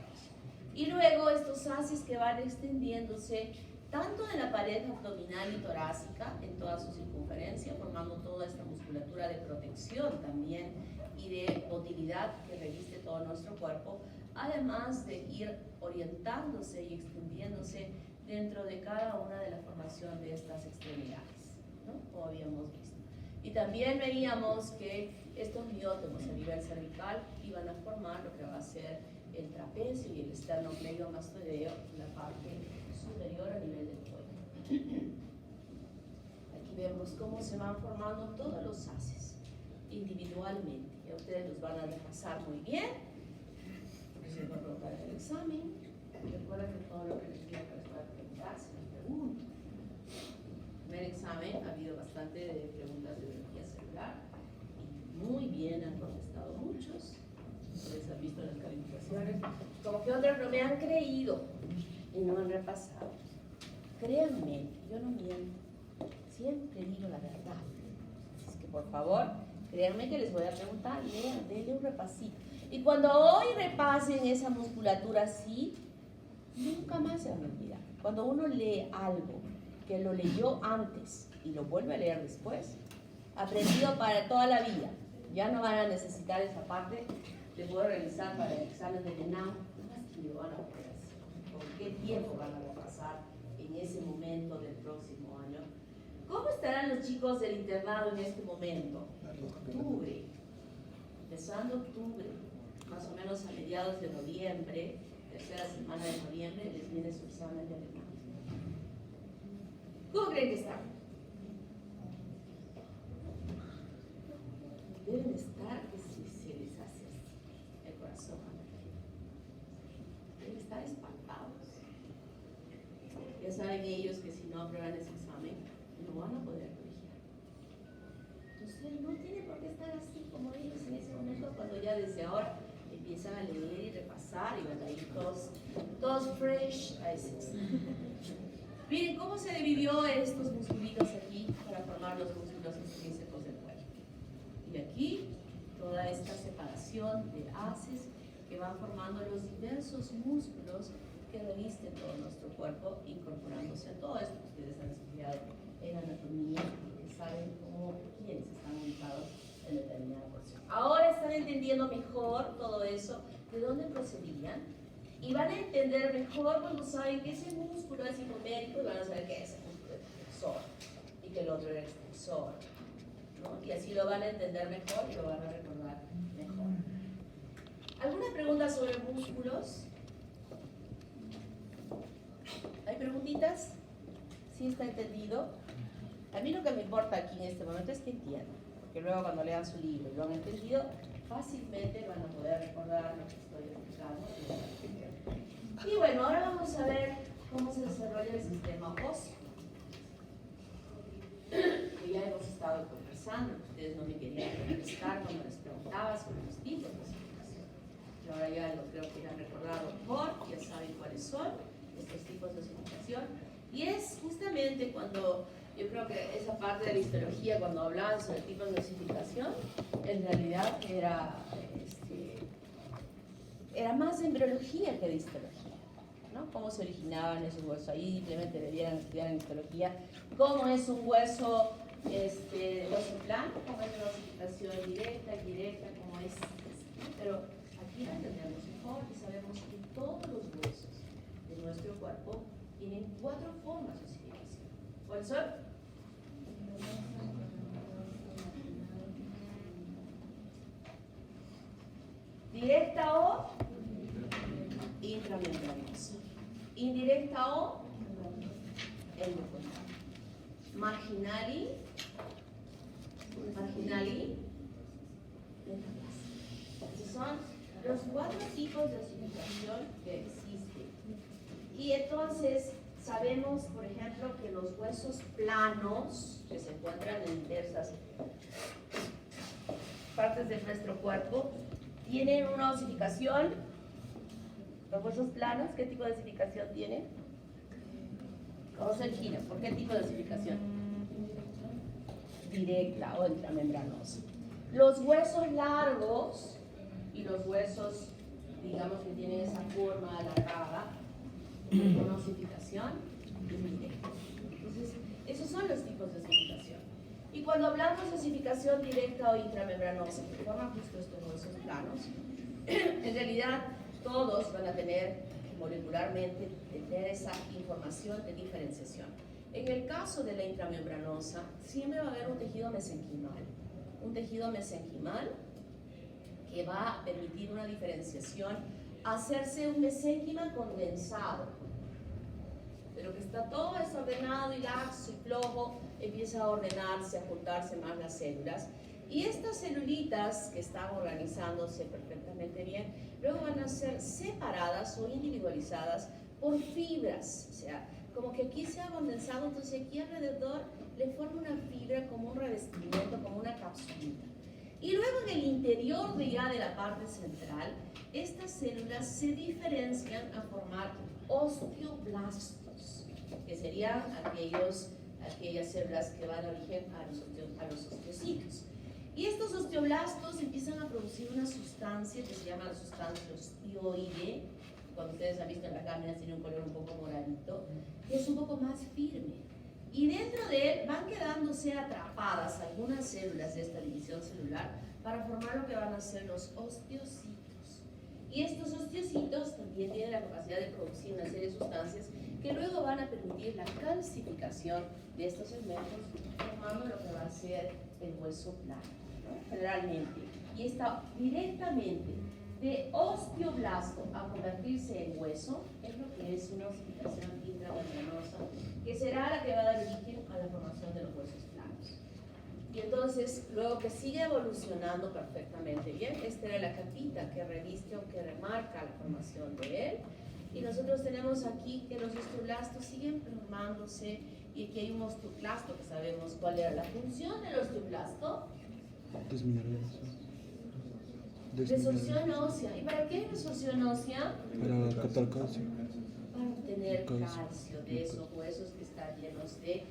[SPEAKER 3] Y luego estos haces que van extendiéndose tanto en la pared abdominal y torácica, en toda su circunferencia, formando toda esta musculatura de protección también y de motilidad que reviste todo nuestro cuerpo, además de ir orientándose y extendiéndose dentro de cada una de la formación de estas extremidades, ¿no? Como habíamos visto. Y también veíamos que estos miótomos a nivel cervical iban a formar lo que va a ser el trapecio y el esternocleidomastoideo, la parte superior a nivel del cuello. Aquí vemos cómo se van formando todos los haces individualmente. Ya ustedes los van a repasar muy bien. Se va a preguntar en el examen. Recuerden que todo lo que les diga que les va a preguntar se les pregunta. En el examen ha habido bastante de preguntas de biología celular y muy bien han contestado muchos. Ustedes han visto las calificaciones. Como que otros no me han creído y no han repasado. Créanme, yo no miento. Siempre digo la verdad. Así que por favor, créanme que les voy a preguntar. Lean, denle un repasito. Y cuando hoy repasen esa musculatura así, nunca más se van a olvidar. Cuando uno lee algo que lo leyó antes y lo vuelve a leer después, aprendido para toda la vida, ya no van a necesitar esa parte. Les puedo realizar para el examen de ENAM, más que lo van a poder hacer. ¿Con qué tiempo van a repasar en ese momento del próximo año? ¿Cómo estarán los chicos del internado en este momento? Octubre, empezando octubre, más o menos a mediados de noviembre, tercera semana de noviembre, les viene su examen de alemán. ¿Cómo creen que están? Deben estar que si se les hace así el corazón. Deben estar espantados. Ya saben ellos que si no aprueban ese examen, no van a poder colegiar. Entonces no tiene por qué estar así como ellos en ese momento, cuando ya desde ahora empiezan a leer y repasar y van a ir todos fresh a ese examen. Miren cómo se dividió estos musculitos aquí para formar los músculos intrínsecos del cuello. Y aquí toda esta separación de haces que van formando los diversos músculos que revisten todo nuestro cuerpo, incorporándose a todo esto que ustedes han estudiado en anatomía y que saben quiénes están ubicados en determinada porción. Ahora están entendiendo mejor todo eso, de dónde procedían, y van a entender mejor cuando saben que ese músculo es hipomérico y van a saber que ese músculo es flexor y que el otro era extensor, ¿no? Y así lo van a entender mejor y lo van a recordar mejor. ¿Alguna pregunta sobre músculos? ¿Hay preguntitas? ¿Sí está entendido? A mí lo que me importa aquí en este momento es que entiendan, porque luego cuando lean su libro y lo han entendido, fácilmente van a poder recordar lo que estoy explicando. Y bueno, ahora vamos a ver cómo se desarrolla el sistema óseo. Que ya hemos estado conversando, ustedes no me querían contestar cuando les preguntaba sobre los tipos de ossificación. Yo ahora ya lo creo que ya han recordado mejor, ya saben cuáles son estos tipos de ossificación. Y es justamente cuando, yo creo que esa parte de la histología, cuando hablaban sobre tipos de ossificación, en realidad era más de embriología que de histología, ¿no? Cómo se originaban esos huesos. Ahí simplemente debieran estudiar en histología cómo es un hueso hueso plano, cómo es una ossificación directa, indirecta, cómo es. Pero aquí lo entendemos mejor y sabemos que todos los huesos de nuestro cuerpo tienen 4 formas de ossificación. ¿Cuáles son? Directa o intramembranosa. Indirecta o endocondral. Marginal y metaplásica. Esos son los 4 tipos de osificación que existen. Y entonces sabemos, por ejemplo, que los huesos planos, que se encuentran en diversas partes de nuestro cuerpo, tienen una osificación. Los huesos planos, ¿qué tipo de osificación tienen? Vamos a ver China, ¿por qué tipo de osificación? Directa o intramembranosa. Los huesos largos y los huesos, digamos, que tienen esa forma alargada, con osificación indirecta. Entonces, esos son los tipos de osificación. Y cuando hablamos de osificación directa o intramembranosa, que forman justo estos huesos planos, en realidad todos van a tener molecularmente tener esa información de diferenciación. En el caso de la intramembranosa, siempre va a haber un tejido mesenquimal. Un tejido mesenquimal que va a permitir una diferenciación, hacerse un mesénquima condensado. De lo que está todo desordenado y laxo y flojo, empieza a ordenarse, a juntarse más las células. Y estas celulitas que están organizándose perfectamente bien, luego van a ser separadas o individualizadas por fibras. O sea, como que aquí se ha condensado, entonces aquí alrededor le forma una fibra como un revestimiento, como una capsulita. Y luego en el interior de la parte central, estas células se diferencian a formar osteoblastos, que serían aquellas células que van a origen a los osteocitos. Y estos osteoblastos empiezan a producir una sustancia que se llama la sustancia osteoide. Cuando ustedes han visto en las láminas tiene un color un poco moradito, que es un poco más firme. Y dentro de él van quedándose atrapadas algunas células de esta división celular para formar lo que van a ser los osteocitos. Y estos osteocitos también tienen la capacidad de producir una serie de sustancias que luego van a permitir la calcificación de estos segmentos, formando lo que va a ser el hueso plano, ¿no? Generalmente. Y está directamente de osteoblasto a convertirse en hueso, es lo que es una osificación intramembranosa, que será la que va a dar origen a la formación de los huesos planos. Y entonces, luego que sigue evolucionando perfectamente bien, esta era la capita que reviste o que remarca la formación de él. Y nosotros tenemos aquí que los osteoblastos siguen formándose, y aquí hay un osteoclasto que sabemos cuál era la función del osteoclasto. Resorción ósea. ¿Y para qué resorción ósea?
[SPEAKER 4] Para captar calcio.
[SPEAKER 3] Para obtener calcio de esos huesos que están llenos de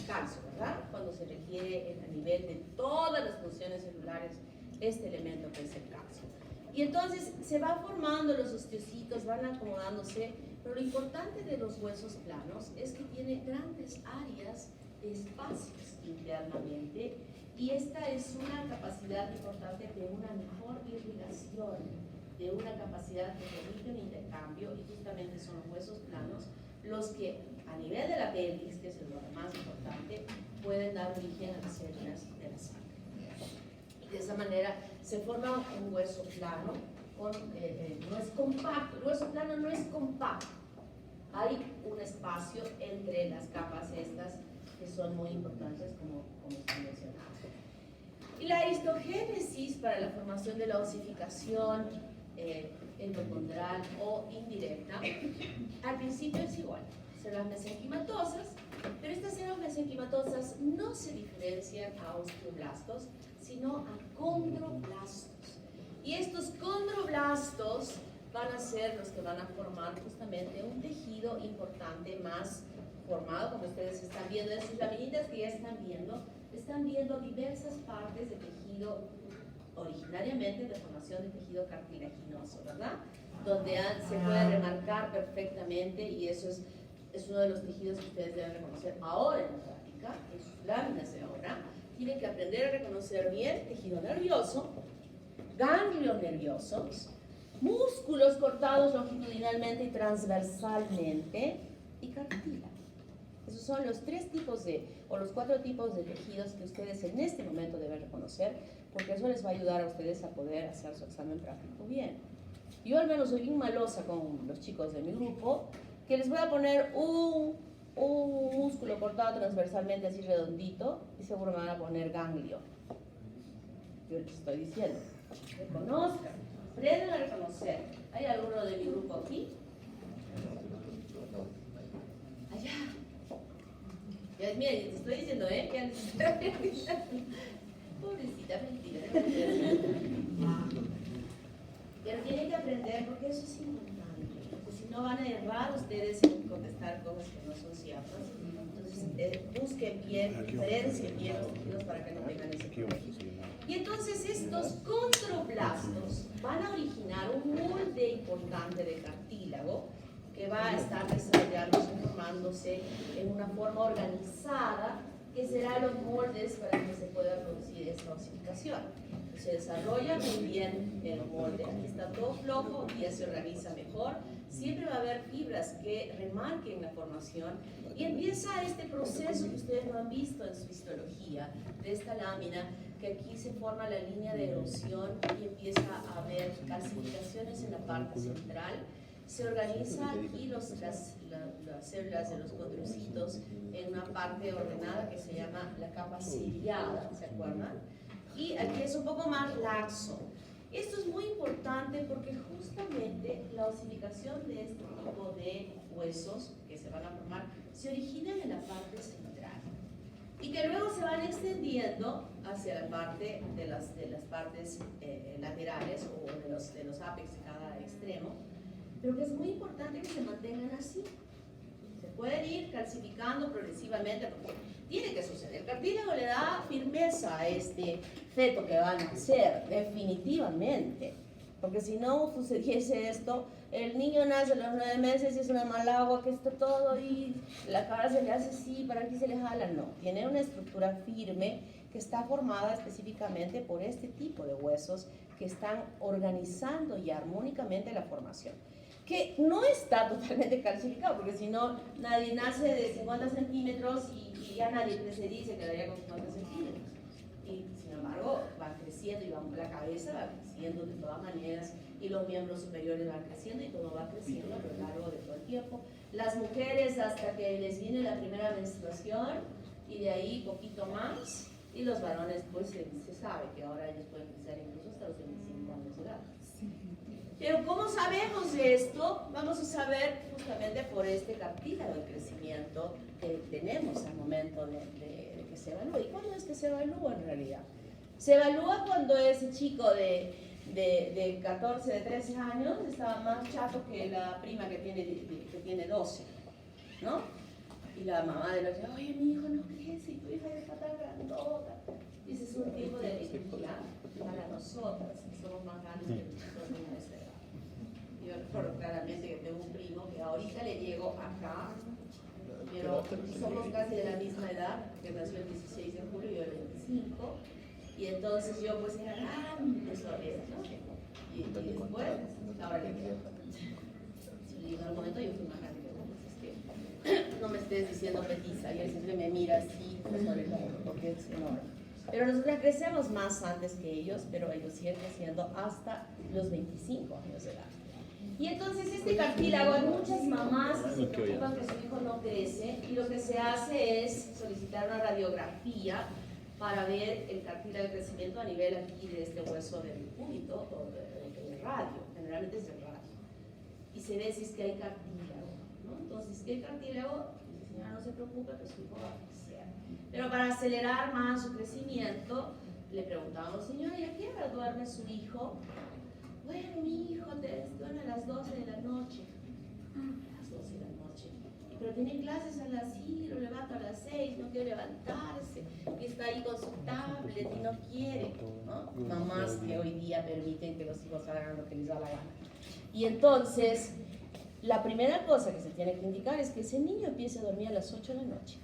[SPEAKER 3] calcio, ¿verdad? Cuando se requiere a nivel de todas las funciones celulares este elemento que es el calcio. Y entonces se va formando los osteocitos, van acomodándose, pero lo importante de los huesos planos es que tiene grandes áreas de espacios internamente, y esta es una capacidad importante de una mejor irrigación, de una capacidad que permite un intercambio, y justamente son los huesos planos los que a nivel de la pelvis, que es lo más importante, pueden dar origen a las células de la sangre. Y de esa manera se forma un hueso plano, no es compacto, el hueso plano no es compacto, hay un espacio entre las capas estas que son muy importantes como estoy mencionando. Y la histogénesis para la formación de la osificación endocondral o indirecta, al principio es igual, células mesenquimatosas, pero estas células mesenquimatosas no se diferencian a osteoblastos, sino a condroblastos. Y estos condroblastos van a ser los que van a formar justamente un tejido importante más formado, como ustedes están viendo en sus laminitas que ya están viendo diversas partes de tejido, originariamente de formación de tejido cartilaginoso, ¿verdad? Donde se puede remarcar perfectamente, y eso es uno de los tejidos que ustedes deben reconocer ahora en la práctica, en sus láminas de ahora. Tienen que aprender a reconocer bien tejido nervioso, ganglios nerviosos, músculos cortados longitudinalmente y transversalmente, y cartílago. Esos son los 3 tipos o los 4 tipos de tejidos que ustedes en este momento deben reconocer, porque eso les va a ayudar a ustedes a poder hacer su examen práctico bien. Yo al menos soy bien malosa con los chicos de mi grupo, que les voy a poner un músculo cortado transversalmente así redondito, y seguro me van a poner ganglio. Yo les estoy diciendo, Reconozcan, aprendan a reconocer. ¿Hay alguno de mi grupo aquí? Allá. Ya, mira, te estoy diciendo, que pobrecita, mentira. Pero tienen que aprender porque eso es importante. Porque si no van a errar ustedes en contestar cosas que no son ciertas. Entonces, busquen bien, diferencien bien los sentidos para que no tengan ese problema. Y entonces estos controplastos van a originar un molde importante de cartílago que va a estar desarrollándose, formándose en una forma organizada, que será los moldes para que se pueda producir esta osificación. Se desarrolla muy bien el molde, aquí está todo flojo, ya se organiza mejor, siempre va a haber fibras que remarquen la formación y empieza este proceso que ustedes no han visto en su histología, de esta lámina, que aquí se forma la línea de erosión y empieza a haber calcificaciones en la parte central. Se organiza aquí las células de los condrocitos en una parte ordenada que se llama la capa ciliada, ¿se acuerdan? Y aquí es un poco más laxo. Esto es muy importante porque justamente la osificación de este tipo de huesos que se van a formar se originan en la parte central y que luego se van extendiendo hacia la parte de las partes laterales o de los ápex de cada extremo, pero que es muy importante que se mantengan así. Se pueden ir calcificando progresivamente porque tiene que suceder. El cartílago le da firmeza a este feto que van a nacer, definitivamente. Porque si no sucediese esto, el niño nace a los 9 meses y es una mal agua que está todo y la cara se le hace así, para aquí se le jala. No, tiene una estructura firme que está formada específicamente por este tipo de huesos que están organizando y armónicamente la formación. Que no está totalmente calcificado, porque si no, nadie nace de 50 centímetros y ya nadie se dice que daría con 50 centímetros. Y sin embargo, van creciendo y la cabeza va creciendo de todas maneras y los miembros superiores van creciendo y todo va creciendo a lo largo de todo el tiempo. Las mujeres hasta que les viene la primera menstruación y de ahí poquito más, y los varones pues se sabe que ahora ellos pueden crecer incluso hasta los 25 años de edad. Pero ¿cómo sabemos de esto? Vamos a saber justamente por este cartílago de crecimiento que tenemos al momento de que se evalúa. ¿Y cuándo es que se evalúa en realidad? Se evalúa cuando ese chico de 14, de 13 años estaba más chato que la prima que tiene 12, ¿no? Y la mamá de la dice, oye, mi hijo no crece y tu hija ya está tan grandota. Y ese es un tipo de dificultad para nosotras, que somos más grandes que nosotros en nuestra edad. Yo recuerdo claramente que tengo un primo que ahorita le llego acá, pero somos casi de la misma edad, que nació el 16 de julio y yo el 25, y entonces yo pues era grande solera, ¿no? Y después, ahora le quedo. Si llegó el momento yo fui más grande que vos, es que no me estés diciendo petiza, y él siempre me mira así, sobre el hombro, porque es enorme. Pero nosotros crecemos más antes que ellos, pero ellos siguen creciendo hasta los 25 años de edad. Y entonces este cartílago, hay muchas mamás que se preocupan que su hijo no crece y lo que se hace es solicitar una radiografía para ver el cartílago de crecimiento a nivel aquí de este hueso del cúbito o del radio, generalmente es del radio. Y se ve si es que hay cartílago, ¿no? Entonces, si hay cartílago, dice, señora, no se preocupe que su hijo va a crecer. Pero para acelerar más su crecimiento, le preguntamos, señora, ¿y a qué hora duerme su hijo? Bueno, mi hijo duerme a las 12 de la noche. A las 12 de la noche. Pero tiene clases a las 5, lo levanto a las 6, no quiere levantarse. Y está ahí con su tablet y no quiere, ¿no? Mamás que hoy día permiten que los hijos hagan lo que les da la gana. Y entonces, la primera cosa que se tiene que indicar es que ese niño empiece a dormir a las 8 de la noche.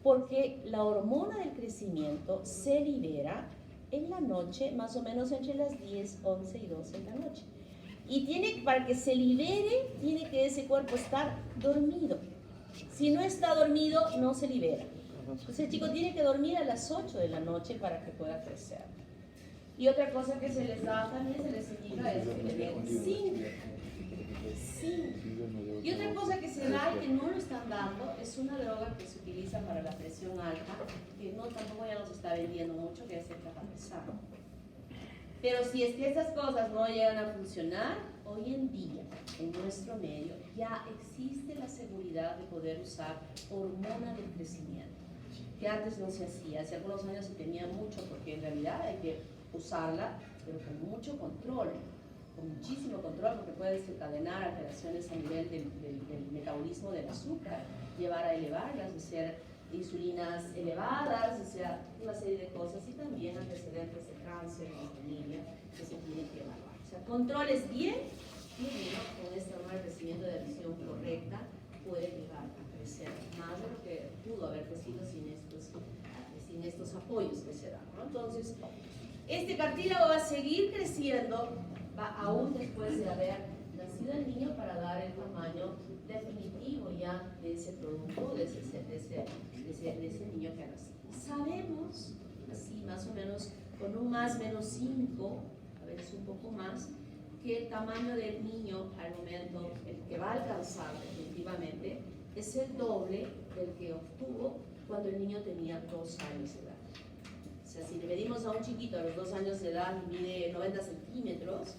[SPEAKER 3] Porque la hormona del crecimiento se libera en la noche, más o menos entre las 10, 11 y 12 de la noche. Y para que se libere, tiene que ese cuerpo estar dormido. Si no está dormido, no se libera. Entonces el chico tiene que dormir a las 8 de la noche para que pueda crecer. Y otra cosa que se les da también, se les indica es que le den zinc. Y otra cosa que se da y que no lo están dando es una droga que se utiliza para la presión alta, que no tampoco ya nos está vendiendo mucho, que es el capapesano. Pero si es que esas cosas no llegan a funcionar, hoy en día en nuestro medio ya existe la seguridad de poder usar hormona del crecimiento, que antes no se hacía. Hace algunos años se temía mucho porque en realidad hay que usarla, pero con mucho control, con muchísimo control, porque puede desencadenar alteraciones a nivel del metabolismo del azúcar, llevar a elevarlas, o sea, insulinas elevadas, o sea, una serie de cosas, y también antecedentes de cáncer en la familia que se tienen que evaluar. O sea, controles bien, y uno con esta hormona de crecimiento de visión correcta puede llegar a crecer más de lo que pudo haber crecido sin estos apoyos que se dan, ¿no? Entonces, este cartílago va a seguir creciendo, va aún después de haber nacido el niño, para dar el tamaño definitivo ya de ese producto, de ese niño que ha nacido. Sabemos, así más o menos, con un más menos 5, a veces un poco más, que el tamaño del niño al momento, el que va a alcanzar definitivamente, es el doble del que obtuvo cuando el niño tenía 2 años de edad. O sea, si le medimos a un chiquito a los 2 años de edad y mide 90 centímetros,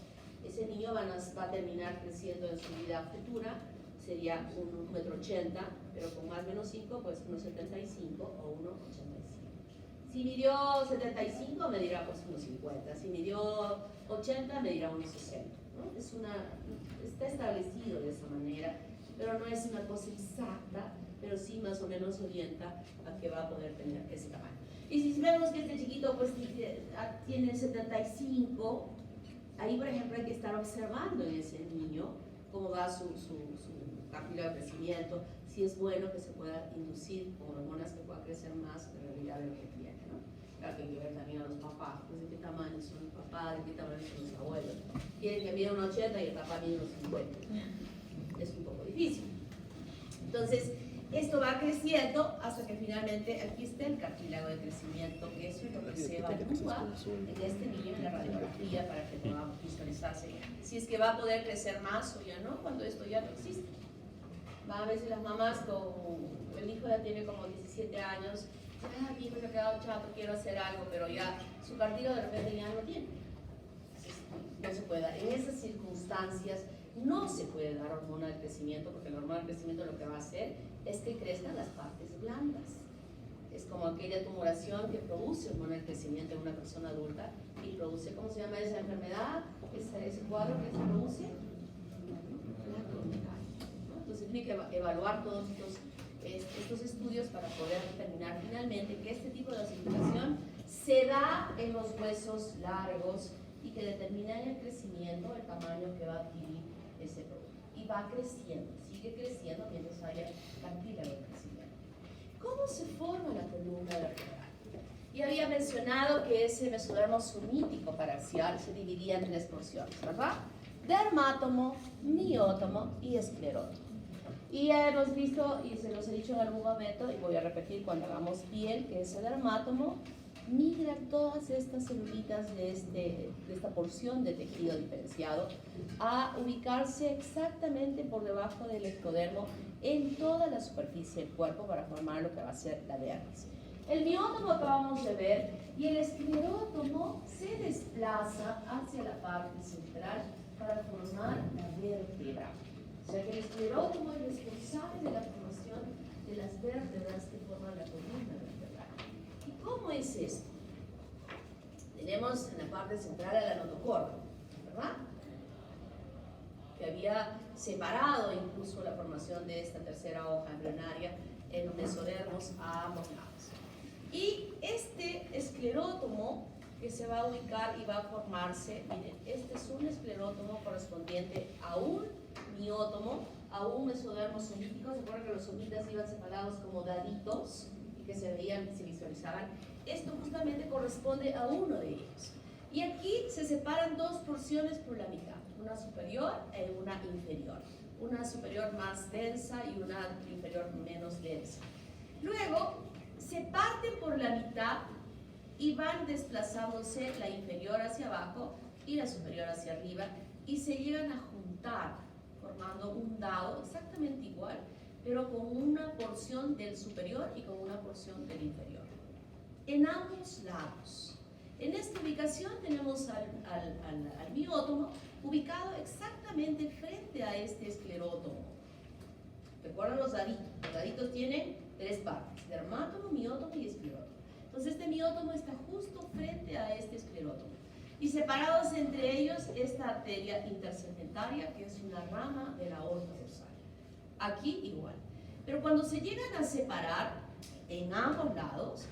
[SPEAKER 3] ese niño va a terminar creciendo en su vida futura, sería un 1,80 m, pero con más o menos 5, pues 1,75 o 1,85. Si midió 75, medirá pues 1,50. Si midió 80, medirá 1,60. ¿no? Está establecido de esa manera, pero no es una cosa exacta, pero sí más o menos orienta a que va a poder tener ese tamaño. Y si vemos que este chiquito pues tiene 75, ahí por ejemplo hay que estar observando en ese niño cómo va su cartílago de crecimiento, si es bueno que se pueda inducir con hormonas que pueda crecer más en realidad de lo que tiene, ¿no? Claro que hay que ver también a los papás, pues de qué tamaño son los papás, de qué tamaño son los abuelos. Quieren que mida 1,80 y el papá mide 1,50. Es un poco difícil. Entonces, esto va creciendo hasta que finalmente aquí está el cartílago de crecimiento, que es lo que se evalúa en este niño en la radiografía para que podamos visualizarse si es que va a poder crecer más o ya no, cuando esto ya no existe. A veces las mamás, con el hijo ya tiene como 17 años, mi hijo se ha quedado chato, quiero hacer algo, pero ya su cartílago de repente ya no lo tiene. Entonces, no se puede dar. En esas circunstancias no se puede dar hormona de crecimiento, porque la hormona de crecimiento lo que va a hacer es que crezcan las partes blandas. Es como aquella tumoración que produce hormona de crecimiento en una persona adulta y produce, ¿cómo se llama esa enfermedad? Ese cuadro que se produce. Entonces tiene que evaluar todos estos estudios para poder determinar finalmente que este tipo de osificación se da en los huesos largos y que determina en el crecimiento el tamaño que va a adquirir ese producto. Y va creciendo, sigue creciendo mientras haya cartílago de crecimiento. ¿Cómo se forma la columna vertebral? Y había mencionado que ese mesodermo sunítico paraxial se dividía en 3 porciones, ¿verdad? Dermátomo, miótomo y esclerótomo. Y ya hemos visto, y se los he dicho en algún momento, y voy a repetir cuando hagamos piel, que ese dermátomo migra todas estas celulitas de esta porción de tejido diferenciado a ubicarse exactamente por debajo del ectodermo en toda la superficie del cuerpo para formar lo que va a ser la dermis. El miótomo acabamos de ver y el esclerótomo se desplaza hacia la parte central para formar la vértebra. O sea que el esclerótomo es responsable de la formación de las vértebras que forman la columna vertebral. ¿Y cómo es esto? Tenemos en la parte central el notocordo, ¿verdad? Que había separado incluso la formación de esta tercera hoja embrionaria en los mesodermos a ambos lados. Y este esclerótomo que se va a ubicar y va a formarse, miren, este es un esclerótomo correspondiente a un miótomo, a un mesodermo sonítico. ¿Se acuerdan que los somitas iban separados como daditos y que se veían, se visualizaban? Esto justamente corresponde a uno de ellos. Y aquí se separan 2 porciones por la mitad, una superior e una inferior. Una superior más densa y una inferior menos densa. Luego se parten por la mitad y van desplazándose la inferior hacia abajo y la superior hacia arriba y se llegan a juntar formando un dado exactamente igual, pero con una porción del superior y con una porción del inferior. En ambos lados. En esta ubicación tenemos al miótomo ubicado exactamente frente a este esclerótomo. ¿Recuerdan los daditos? Los daditos tienen 3 partes: dermátomo, miótomo y esclerótomo. Entonces este miótomo está justo frente a este esclerótomo. Y separados entre ellos esta arteria intersegmentaria, que es una rama de la aorta dorsal. Aquí igual. Pero cuando se llegan a separar en ambos lados,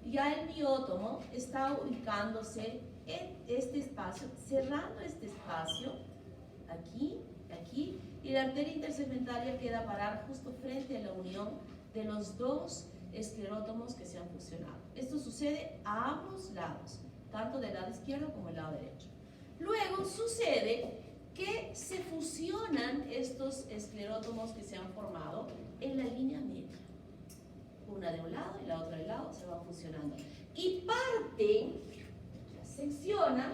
[SPEAKER 3] ya el miótomo está ubicándose en este espacio, cerrando este espacio, aquí, aquí, y la arteria intersegmentaria queda a parar justo frente a la unión de los dos esclerótomos que se han fusionado. Esto sucede a ambos lados, tanto del lado izquierdo como del lado derecho. Luego sucede que se fusionan estos esclerótomos que se han formado en la línea media. Una de un lado y la otra del lado se van fusionando. Y parten, seccionan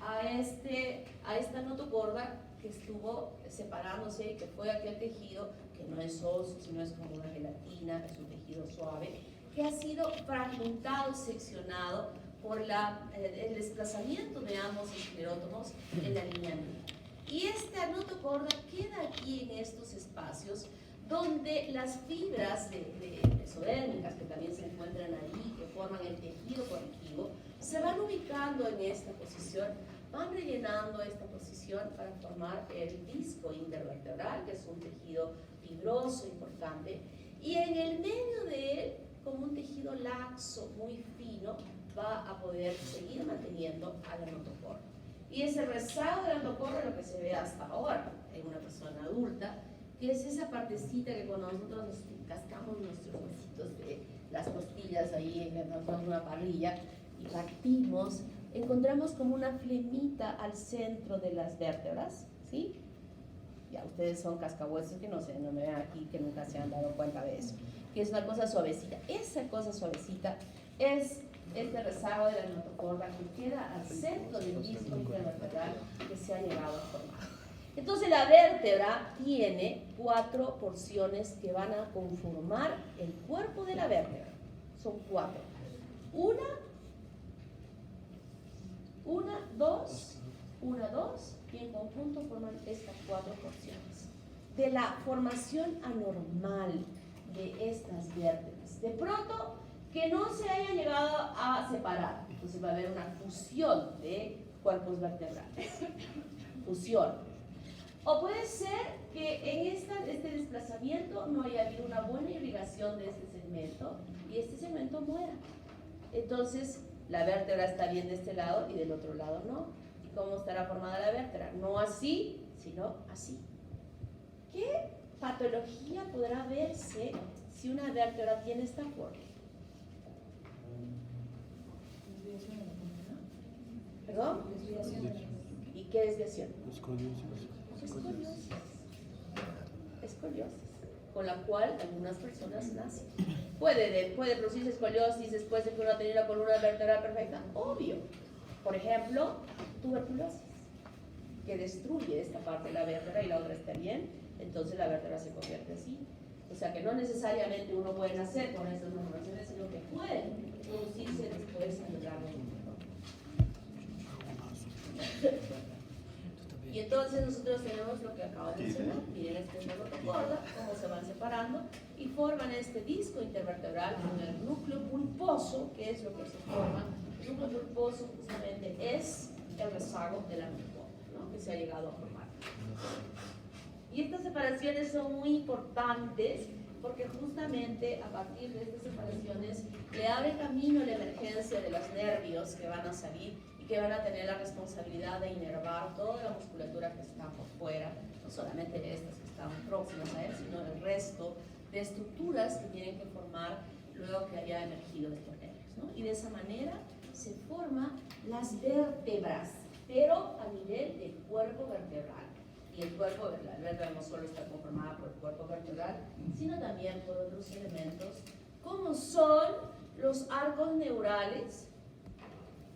[SPEAKER 3] a esta notocorda que estuvo separándose, que fue aquel tejido que no es oso, sino es como una gelatina, es un tejido suave, que ha sido fragmentado, seccionado por el desplazamiento de ambos esclerótomos en la línea media. Y esta notocorda queda aquí en estos espacios donde las fibras mesodérmicas que también se encuentran ahí, que forman el tejido conectivo, se van ubicando en esta posición, van rellenando esta posición para formar el disco intervertebral, que es un tejido fibroso importante, y en el medio de él, como un tejido laxo, muy fino, va a poder seguir manteniendo a la notocorda. Y ese rezago de la notocorda es lo que se ve hasta ahora en una persona adulta, que es esa partecita que cuando nosotros nos cascamos nuestros huesitos de las costillas ahí en una parrilla y partimos, encontramos como una flemita al centro de las vértebras, ¿sí? Ya ustedes son cascahuesos que no me ven aquí, que nunca se han dado cuenta de eso, que es una cosa suavecita. Esa cosa suavecita es este rezago de la notocorda que queda al centro del disco intervertebral que se ha llegado a formar. Entonces la vértebra tiene 4 porciones que van a conformar el cuerpo de la vértebra. Son 4. Una, dos, y en conjunto forman estas 4 porciones. De la formación anormal de estas vértebras, de pronto que no se haya llegado a separar, entonces va a haber una fusión de cuerpos vertebrales. Fusión. O puede ser que en este desplazamiento no haya habido una buena irrigación de este segmento y este segmento muera. Entonces, la vértebra está bien de este lado y del otro lado no. ¿Y cómo estará formada la vértebra? No así, sino así. ¿Qué patología podrá verse si una vértebra tiene esta forma? ¿Perdón? ¿Y qué desviación? Escoliosis, con la cual algunas personas nacen. ¿Puede producirse escoliosis después de que uno ha tenido la columna vertebral perfecta? Obvio. Por ejemplo, tuberculosis, que destruye esta parte de la vértebra y la otra está bien, entonces la vértebra se convierte así. O sea que no necesariamente uno puede nacer con estas malformaciones, sino que pueden producirse después a lo largo del tiempo. Y entonces nosotros tenemos lo que acabo de mencionar. Miren, esta es la notocorda, cómo se van separando y forman este disco intervertebral con el núcleo pulposo, que es lo que se forma. El núcleo pulposo justamente es el rezago de la notocorda, ¿no?, que se ha llegado a formar. Y estas separaciones son muy importantes porque justamente a partir de estas separaciones le abre camino a la emergencia de los nervios que van a salir y que van a tener la responsabilidad de inervar toda la musculatura que está por fuera, no solamente estas que están próximas a él, sino el resto de estructuras que tienen que formar luego que haya emergido estos nervios, ¿no? Y de esa manera se forman las vértebras, pero a nivel del cuerpo vertebral. Y el cuerpo, la vértebra no solo está conformada por el cuerpo vertebral, sino también por otros elementos, como son los arcos neurales,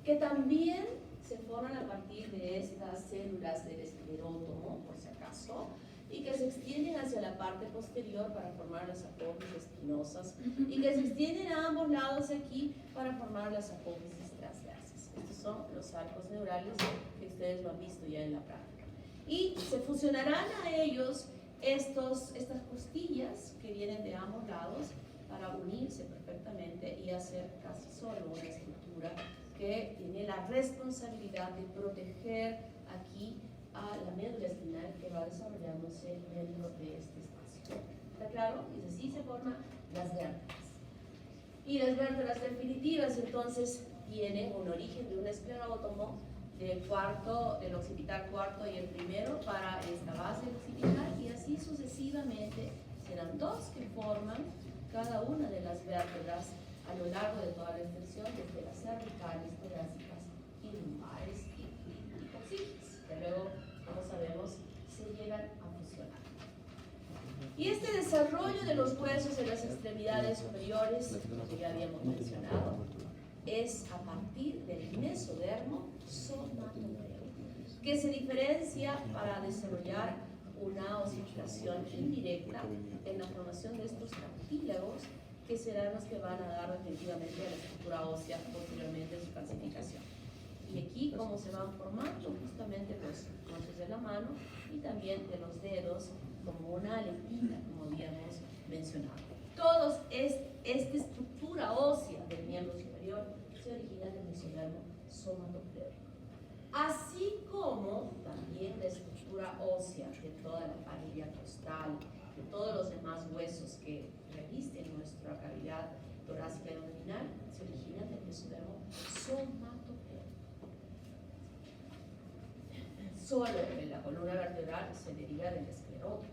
[SPEAKER 3] que también se forman a partir de estas células del esclerótomo, por si acaso, y que se extienden hacia la parte posterior para formar las apófisis espinosas, y que se extienden a ambos lados aquí para formar las apófisis transversas. Estos son los arcos neurales que ustedes lo han visto ya en la práctica. Y se fusionarán a ellos estas costillas que vienen de ambos lados para unirse perfectamente y hacer casi solo una estructura que tiene la responsabilidad de proteger aquí a la médula espinal que va desarrollándose dentro de este espacio. ¿Está claro? Y así se forman las vértebras. Y las vértebras definitivas entonces tienen un origen de un esclerótomo del occipital cuarto y el primero para esta base occipital, y así sucesivamente serán dos que forman cada una de las vértebras a lo largo de toda la extensión, desde las cervicales, torácicas y lumbares y coxígenes, que luego, como sabemos, se llegan a fusionar. Y este desarrollo de los huesos en las extremidades superiores, que ya habíamos mencionado, es a partir del mesodermo somatopreo, que se diferencia para desarrollar una osificación indirecta en la formación de estos cartílagos, que serán los que van a dar definitivamente a la estructura ósea posteriormente en su calcificación. Y aquí, cómo se van formando justamente los brazos de la mano y también de los dedos, como una aletita, como habíamos mencionado. Todos esta estructura ósea del miembro superior se origina del mesodermo somatopreo, así como también la estructura ósea de toda la familia costal, de todos los demás huesos que revisten nuestra cavidad torácica y abdominal, se origina del mesodermo somatopreo. Solo en la columna vertebral se deriva del esclerótomo,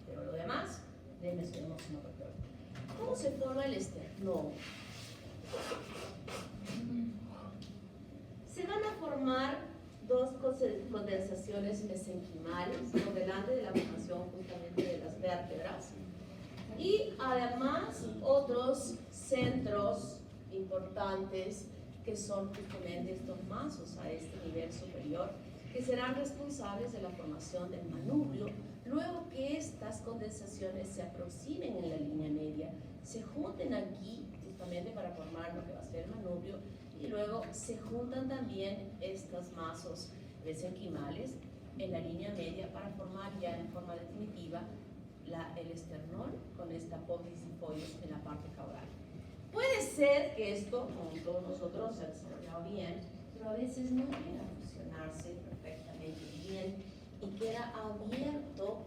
[SPEAKER 3] pero lo demás del mesodermo somatopreo. ¿Cómo se forma el esternón? Se van a formar dos condensaciones mesenquimales por delante de la formación justamente de las vértebras, y además otros centros importantes que son justamente estos mazos a este nivel superior, que serán responsables de la formación del manubrio, luego que estas condensaciones se aproximen en la línea media, se junten aquí justamente para formar lo que va a ser el manubrio, y luego se juntan también estos mazos mesenquimales en la línea media para formar ya en forma definitiva el esternón con esta apófisis y follos en la parte caudal. Puede ser que esto, como todos nosotros, se ha desarrollado bien, pero a veces no llega a fusionarse perfectamente bien y queda abierto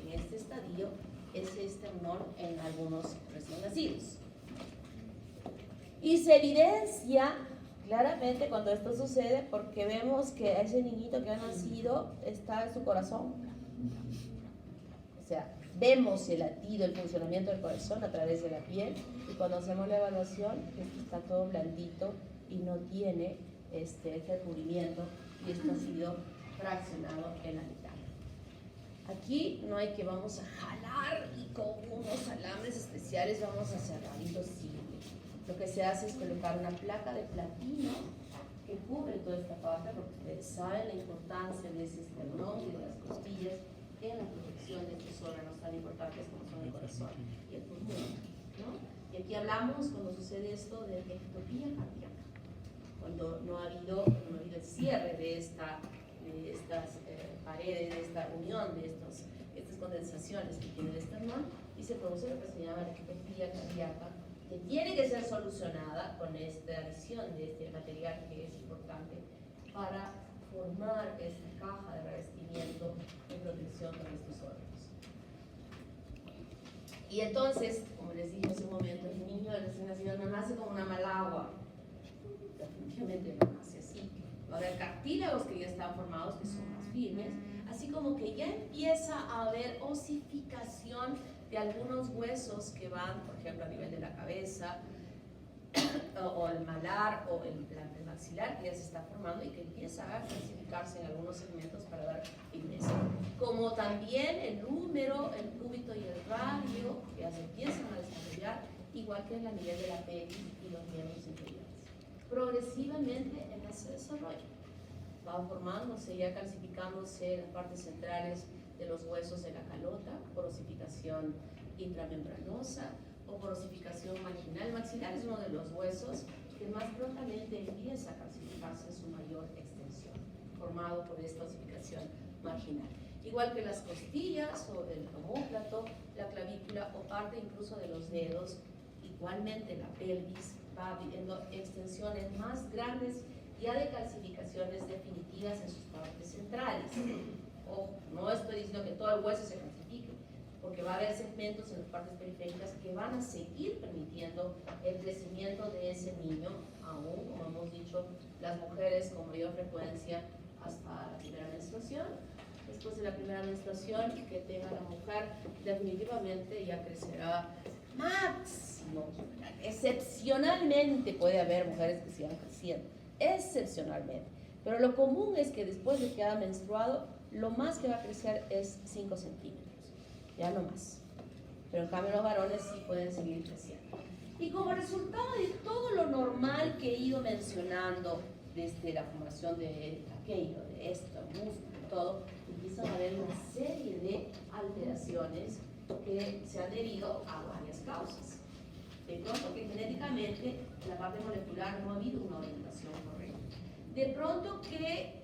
[SPEAKER 3] en este estadio ese esternón en algunos recién nacidos. Y se evidencia claramente cuando esto sucede porque vemos que ese niñito que ha nacido está en su corazón. O sea, vemos el latido, el funcionamiento del corazón a través de la piel, y cuando hacemos la evaluación, esto está todo blandito y no tiene este recubrimiento, y esto ha sido fraccionado en la mitad. Aquí no hay que vamos a jalar y con unos alambres especiales vamos a cerrar, imposible. Lo que se hace es colocar una placa de platino que cubre toda esta parte, porque ustedes saben la importancia de ese esternón y de las costillas en la protección de estos órganos tan importantes como son el corazón y el pulmón, ¿no? Y aquí hablamos, cuando sucede esto, de ectopía cardíaca, cuando no ha habido el cierre de estas paredes, de esta unión de estas condensaciones que tiene el esternón, y se produce lo que se llama la ectopía cardíaca, que tiene que ser solucionada con esta adición de este material que es importante para formar esta caja de revestimiento de protección de estos órganos. Y entonces, como les dije hace un momento, el niño recién nacido no nace como una malagua, definitivamente no nace así. Va a haber cartílagos que ya están formados, que son más firmes, así como que ya empieza a haber osificación de algunos huesos que van, por ejemplo, a nivel de la cabeza, o el malar, o el maxilar, que ya se está formando y que empieza a calcificarse en algunos segmentos para dar firmeza. Como también el húmero, el cúbito y el radio, que ya se empiezan a desarrollar, igual que en la nivel de la pelvis y los miembros inferiores. Progresivamente en ese desarrollo va formándose, ya calcificándose las partes centrales de los huesos de la calota por osificación intramembranosa o por osificación marginal. El maxilar es uno de los huesos que que más prontamente empieza a calcificarse en su mayor extensión, formado por esta osificación marginal. Igual que las costillas o el omóplato, la clavícula o parte incluso de los dedos, igualmente la pelvis va viviendo extensiones más grandes ya de calcificaciones definitivas en sus partes centrales. Ojo, no estoy diciendo que todo el hueso se calcifique, porque va a haber segmentos en las partes periféricas que van a seguir permitiendo el crecimiento de ese niño, aún, como hemos dicho, las mujeres con mayor frecuencia hasta la primera menstruación. Después de la primera menstruación que tenga la mujer, definitivamente ya crecerá máximo. Excepcionalmente puede haber mujeres que sigan creciendo, excepcionalmente. Pero lo común es que después de que haya menstruado, lo más que va a crecer es 5 centímetros, ya no más. Pero en cambio los varones sí pueden seguir creciendo. Y como resultado de todo lo normal que he ido mencionando, desde la formación de aquello, de esto, músculo, todo, empiezan a haber una serie de alteraciones que se han debido a varias causas. De pronto que genéticamente en la parte molecular no ha habido una orientación correcta. De pronto que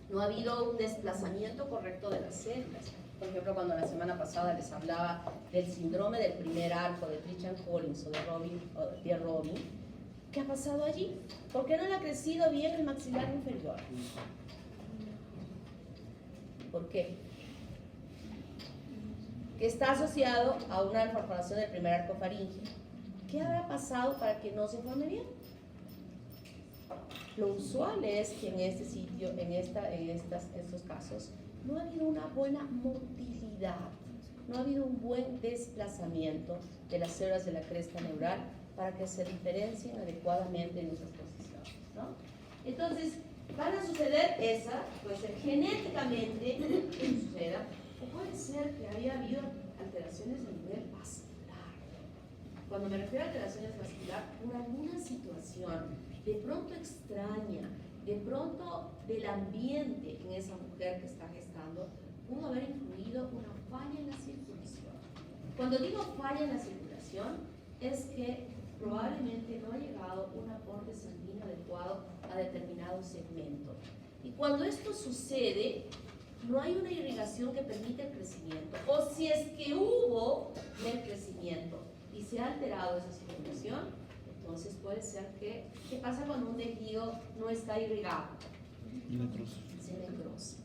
[SPEAKER 3] no ha habido un desplazamiento correcto de las células. Por ejemplo, cuando la semana pasada les hablaba del síndrome del primer arco de Treacham-Collins o de Pierre Robin, ¿qué ha pasado allí? ¿Por qué no le ha crecido bien el maxilar inferior? ¿Por qué? Que está asociado a una malformación del primer arco faríngeo. ¿Qué habrá pasado para que no se forme bien? Lo usual es que en este sitio, en estos casos, no ha habido una buena motilidad, no ha habido un buen desplazamiento de las células de la cresta neural para que se diferencien adecuadamente en esas posiciones, ¿no? Entonces, van a suceder puede ser genéticamente que suceda, o puede ser que haya habido alteraciones a nivel vascular. Cuando me refiero a alteraciones vascular, por alguna situación de pronto extraña, de pronto del ambiente en esa mujer que está gestando, pudo haber influido una falla en la circulación. Cuando digo falla en la circulación, es que probablemente no ha llegado un aporte sanguíneo adecuado a determinado segmento. Y cuando esto sucede, no hay una irrigación que permita el crecimiento. O si es que hubo el crecimiento y se ha alterado esa circulación, entonces puede ser que, ¿qué pasa cuando un tejido no está irrigado? Se necrosa,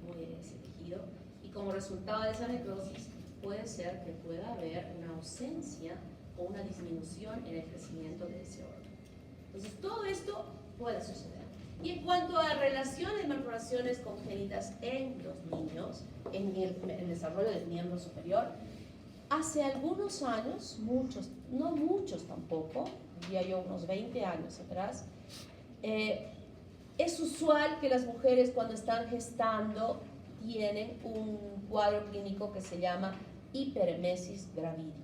[SPEAKER 3] muere ese tejido, y como resultado de esa necrosis puede ser que pueda haber una ausencia o una disminución en el crecimiento de ese órgano. Entonces todo esto puede suceder. Y en cuanto a relaciones, malformaciones congénitas en los niños, en el desarrollo del miembro superior, hace algunos años, muchos, no muchos tampoco, diría yo unos 20 años atrás, es usual que las mujeres cuando están gestando tienen un cuadro clínico que se llama hiperemesis gravídica.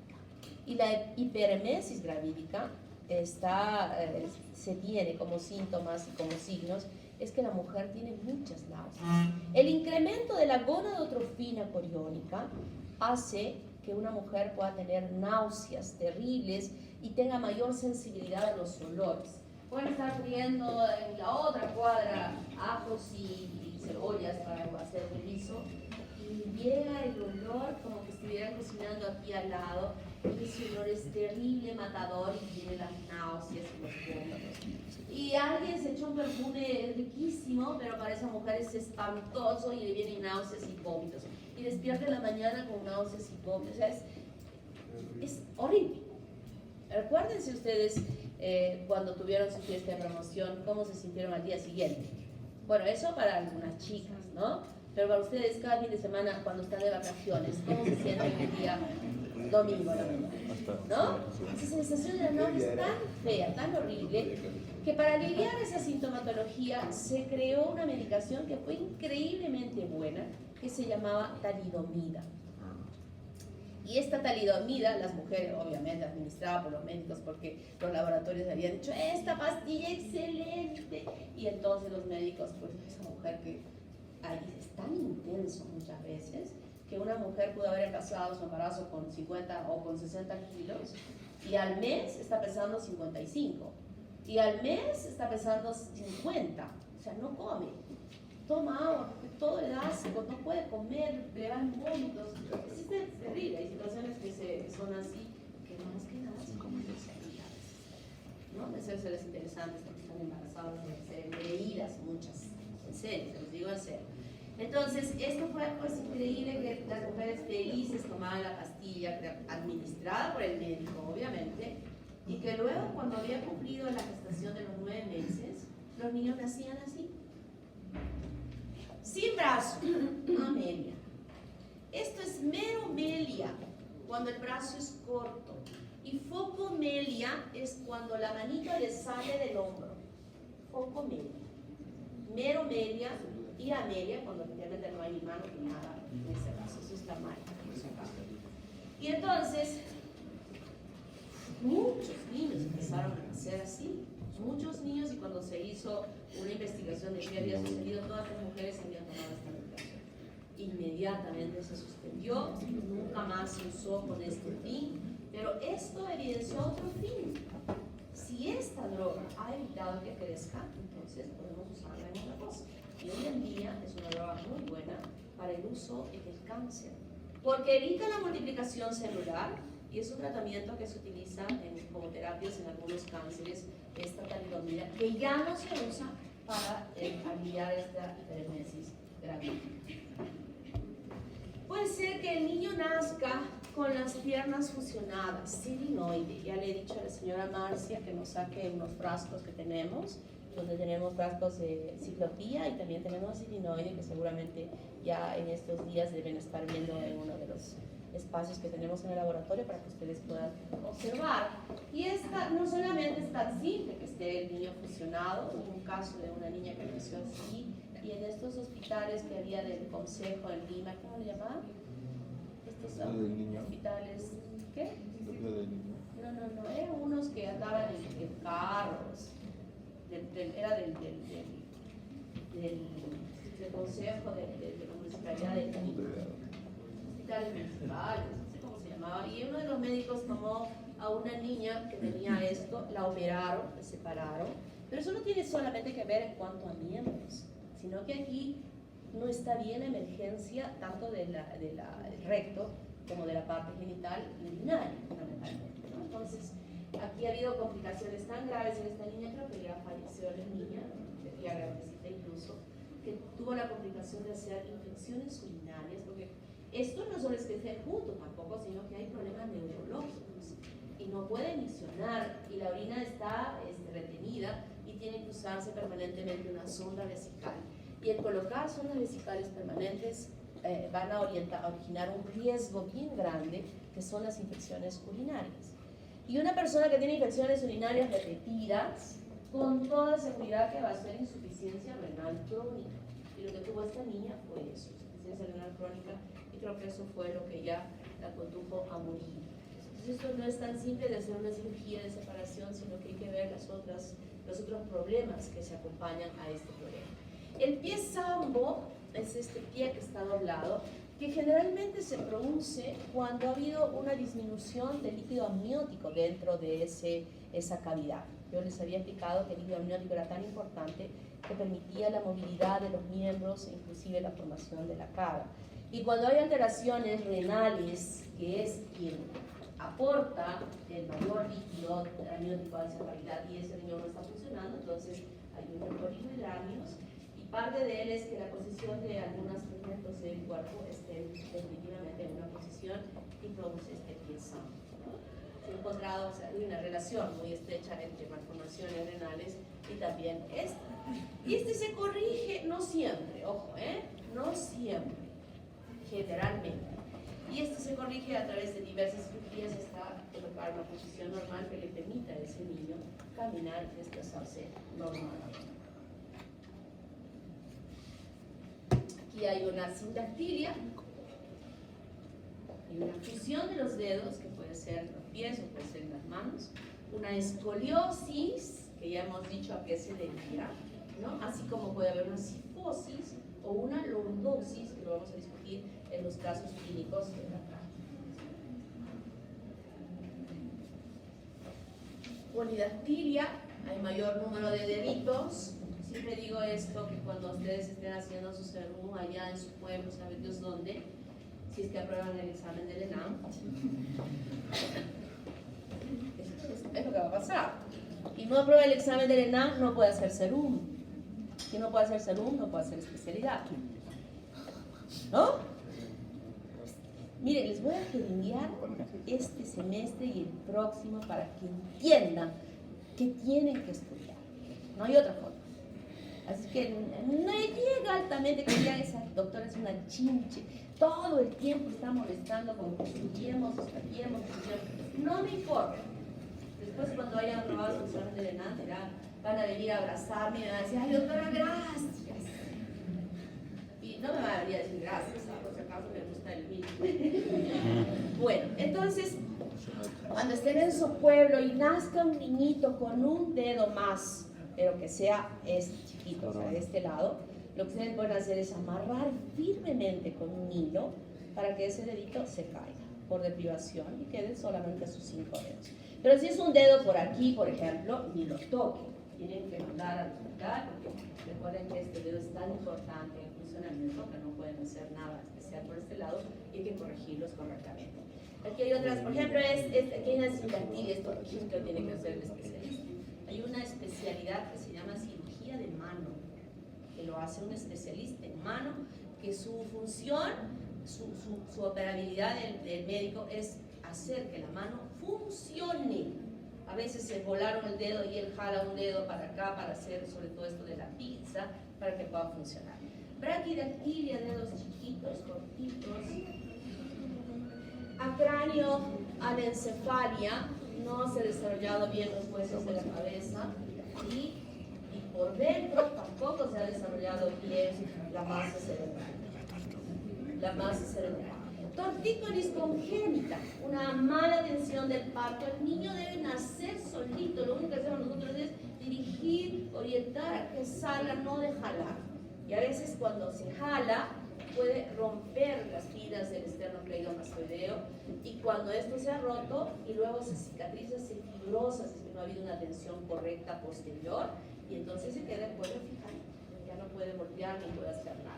[SPEAKER 3] Y la hiperemesis gravídica se tiene como síntomas y como signos, es que la mujer tiene muchas náuseas. El incremento de la gonadotrofina coriónica hace que una mujer pueda tener náuseas terribles y tenga mayor sensibilidad a los olores. Pueden estar friendo en la otra cuadra ajos y cebollas para hacer el guiso, y llega el olor como que estuvieran cocinando aquí al lado, y ese olor es terrible, matador, y tiene las náuseas y los vómitos. Y alguien se echó un perfume riquísimo, pero para esa mujer es espantoso y le vienen náuseas y vómitos. Y despierta en la mañana con náuseas y vómitos. O sea, es horrible. Recuérdense ustedes cuando tuvieron su fiesta de promoción, cómo se sintieron al día siguiente. Bueno, eso para algunas chicas, ¿no? Pero para ustedes, cada fin de semana, cuando están de vacaciones, ¿cómo se sienten el día domingo, ¿no? Esa sensación de la náusea es tan fea, tan horrible, que para aliviar esa sintomatología se creó una medicación que fue increíblemente buena, que se llamaba talidomida. Y esta talidomida, las mujeres obviamente administraba por los médicos porque los laboratorios habían dicho esta pastilla excelente, y entonces los médicos, pues esa mujer que es tan intenso muchas veces que una mujer pudo haber empezado su embarazo con 50 o con 60 kilos y al mes está pesando 55. Y al mes está pesando 50, o sea, no come. Toma agua, porque todo le da asco, no puede comer, le dan vómitos. Es terrible, hay situaciones que son así, que más que nada son como inseguridades, ¿no? Eso es interesante, porque están embarazadas, deben ser leídas muchas, en serio, se los digo en serio. Entonces, esto fue pues increíble, que las mujeres felices tomaban la pastilla, administrada por el médico, obviamente, y que luego, cuando había cumplido la gestación de los 9 meses, los niños nacían así. Sin brazo, amelia. Esto es meromelia, cuando el brazo es corto. Y focomelia es cuando la manita le sale del hombro. Focomelia. Meromelia y amelia, cuando realmente no hay ni mano ni nada en ese brazo. Eso está mal. Y entonces, muchos niños empezaron a nacer así. Muchos niños, y cuando se hizo una investigación de qué había sucedido, todas las mujeres habían tomado esta medicación. Inmediatamente se suspendió, nunca más se usó con este fin, pero esto evidenció otro fin. Si esta droga ha evitado que crezca, entonces podemos usarla en otra cosa. Y hoy en día es una droga muy buena para el uso en el cáncer, porque evita la multiplicación celular y es un tratamiento que se utiliza como terapias en algunos cánceres, esta talidomida, que ya no se usa para aliviar esta hiperemesis grave. Puede ser que el niño nazca con las piernas fusionadas, silinoide. Ya le he dicho a la señora Marcia que nos saque unos frascos que tenemos, donde tenemos frascos de ciclopía y también tenemos silinoide, que seguramente ya en estos días deben estar viendo en uno de los espacios que tenemos en el laboratorio para que ustedes puedan observar. Y esta no solamente es tan simple que esté el niño fusionado, hubo un caso de una niña que nació así, y en estos hospitales que había del Consejo en Lima, ¿cómo le llamaban? Estos hospitales, ¿qué? No, eran unos que andaban en carros, era del Consejo de la Municipalidad de Lima. Municipales, no sé cómo se llamaba, y uno de los médicos tomó a una niña que tenía esto, la operaron, la separaron, pero eso no tiene solamente que ver en cuanto a miembros, sino que aquí no está bien la emergencia tanto del recto como de la parte genital urinaria, fundamentalmente, ¿no? Entonces, aquí ha habido complicaciones tan graves en esta niña, creo que ya falleció la niña, ya grandecita incluso, que tuvo la complicación de hacer infecciones urinarias, porque esto no solo es que esté junto tampoco, sino que hay problemas neurológicos y no puede misionar y la orina está retenida y tiene que usarse permanentemente una sonda vesical. Y el colocar sondas vesicales permanentes van a originar un riesgo bien grande, que son las infecciones urinarias. Y una persona que tiene infecciones urinarias repetidas, con toda seguridad que va a ser insuficiencia renal crónica. Y lo que tuvo esta niña fue eso, insuficiencia renal crónica, y creo que eso fue lo que ya la condujo a morir. Entonces esto no es tan simple de hacer una cirugía de separación, sino que hay que ver los otros problemas que se acompañan a este problema. El pie sambo es este pie que está doblado, que generalmente se produce cuando ha habido una disminución del líquido amniótico dentro de esa cavidad. Yo les había explicado que el líquido amniótico era tan importante que permitía la movilidad de los miembros e inclusive la formación de la cara. Y cuando hay alteraciones renales, que es quien aporta el mayor líquido amniótico a esa cavidad y ese riñón no está funcionando, entonces hay un metabolismo de daños. Parte de él es que la posición de algunos segmentos del cuerpo esté definitivamente en una posición y produce este pie sambo, ¿no? Se ha encontrado, o sea, hay una relación muy estrecha entre malformaciones renales y también esta. Y este se corrige, no siempre, ojo, no siempre, generalmente. Y este se corrige a través de diversas cirugías hasta colocar una posición normal que le permita a ese niño caminar y desplazarse normalmente. Aquí hay una sindactilia y una fusión de los dedos, que puede ser en los pies o puede ser en las manos, una escoliosis, que ya hemos dicho a qué se debía, ¿no? Así como puede haber una cifosis o una lordosis, que lo vamos a discutir en los casos clínicos de la práctica. polidactilia, hay mayor número de deditos. Siempre digo esto, que cuando ustedes estén haciendo su sermón allá en su pueblo, sabe Dios dónde, si es que aprueban el examen del ENAM, es lo que va a pasar. Y no aprueba el examen del ENAM, no puede hacer serum. Si no puede hacer serum, no puede hacer especialidad. ¿No? Miren, les voy a jeringuear este semestre y el próximo para que entiendan que tienen que estudiar. No hay otra forma. Así que no llega altamente que digan esa doctora es una chinche. Todo el tiempo está molestando con que estudiemos. No me importa. Después cuando hayan aprobado su examen de ENAM, van a venir a abrazarme y me van a decir, ay doctora, gracias. Y no me van a venir a decir gracias, por si acaso me gusta el mismo. Bueno, entonces, cuando estén en su pueblo y nazca un niñito con un dedo más, pero que sea este chiquito, o sea, de este lado, lo que ustedes pueden hacer es amarrar firmemente con un hilo para que ese dedito se caiga por deprivación y queden solamente sus 5 dedos. Pero si es un dedo por aquí, por ejemplo, ni lo toquen. Tienen que mandar al hospital, porque recuerden que este dedo es tan importante en funcionamiento que no pueden hacer nada especial por este lado y hay que corregirlos correctamente. Aquí hay otras, por ejemplo, aquí hay una cicatriz, esto que tiene que hacer el especialista. Hay una especialidad que se llama cirugía de mano, que lo hace un especialista en mano, que su función, su operabilidad del médico es hacer que la mano funcione. A veces se volaron el dedo y él jala un dedo para acá para hacer sobre todo esto de la pinza para que pueda funcionar. Braquidactilia, dedos chiquitos, cortitos. Acráneo, anencefalia, no se ha desarrollado bien los huesos de la cabeza y por dentro tampoco se ha desarrollado bien la masa cerebral. Tortícolis congénita, una mala atención del parto. El niño debe nacer solito, lo único que hacemos nosotros es dirigir, orientar a que salga, no de jalar. Y a veces cuando se jala puede romper las fibras del esternocleidomastoideo y cuando esto se ha roto y luego se cicatriza, se fibrosa, si es que no ha habido una atención correcta posterior y entonces se queda en cuello fijado, ya no puede voltear ni puede hacer nada.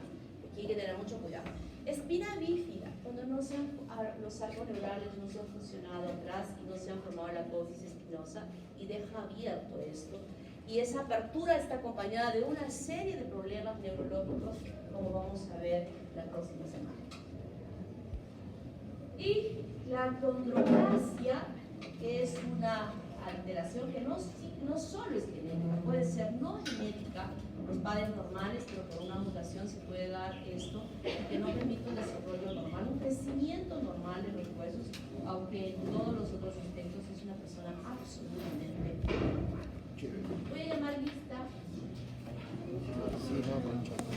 [SPEAKER 3] Aquí hay que tener mucho cuidado. Espina bífida, cuando los arcos neurales no se han funcionado atrás y no se han formado la apófisis espinosa y deja abierto esto. Y esa apertura está acompañada de una serie de problemas neurológicos, como vamos a ver la próxima semana. Y la acondroplasia, que es una alteración que no solo es genética, puede ser no genética, los padres normales, pero por una mutación se puede dar esto, que no permite un desarrollo normal, un crecimiento normal de los huesos, aunque en todos los otros aspectos es una persona absolutamente normal. Voy a llamar lista.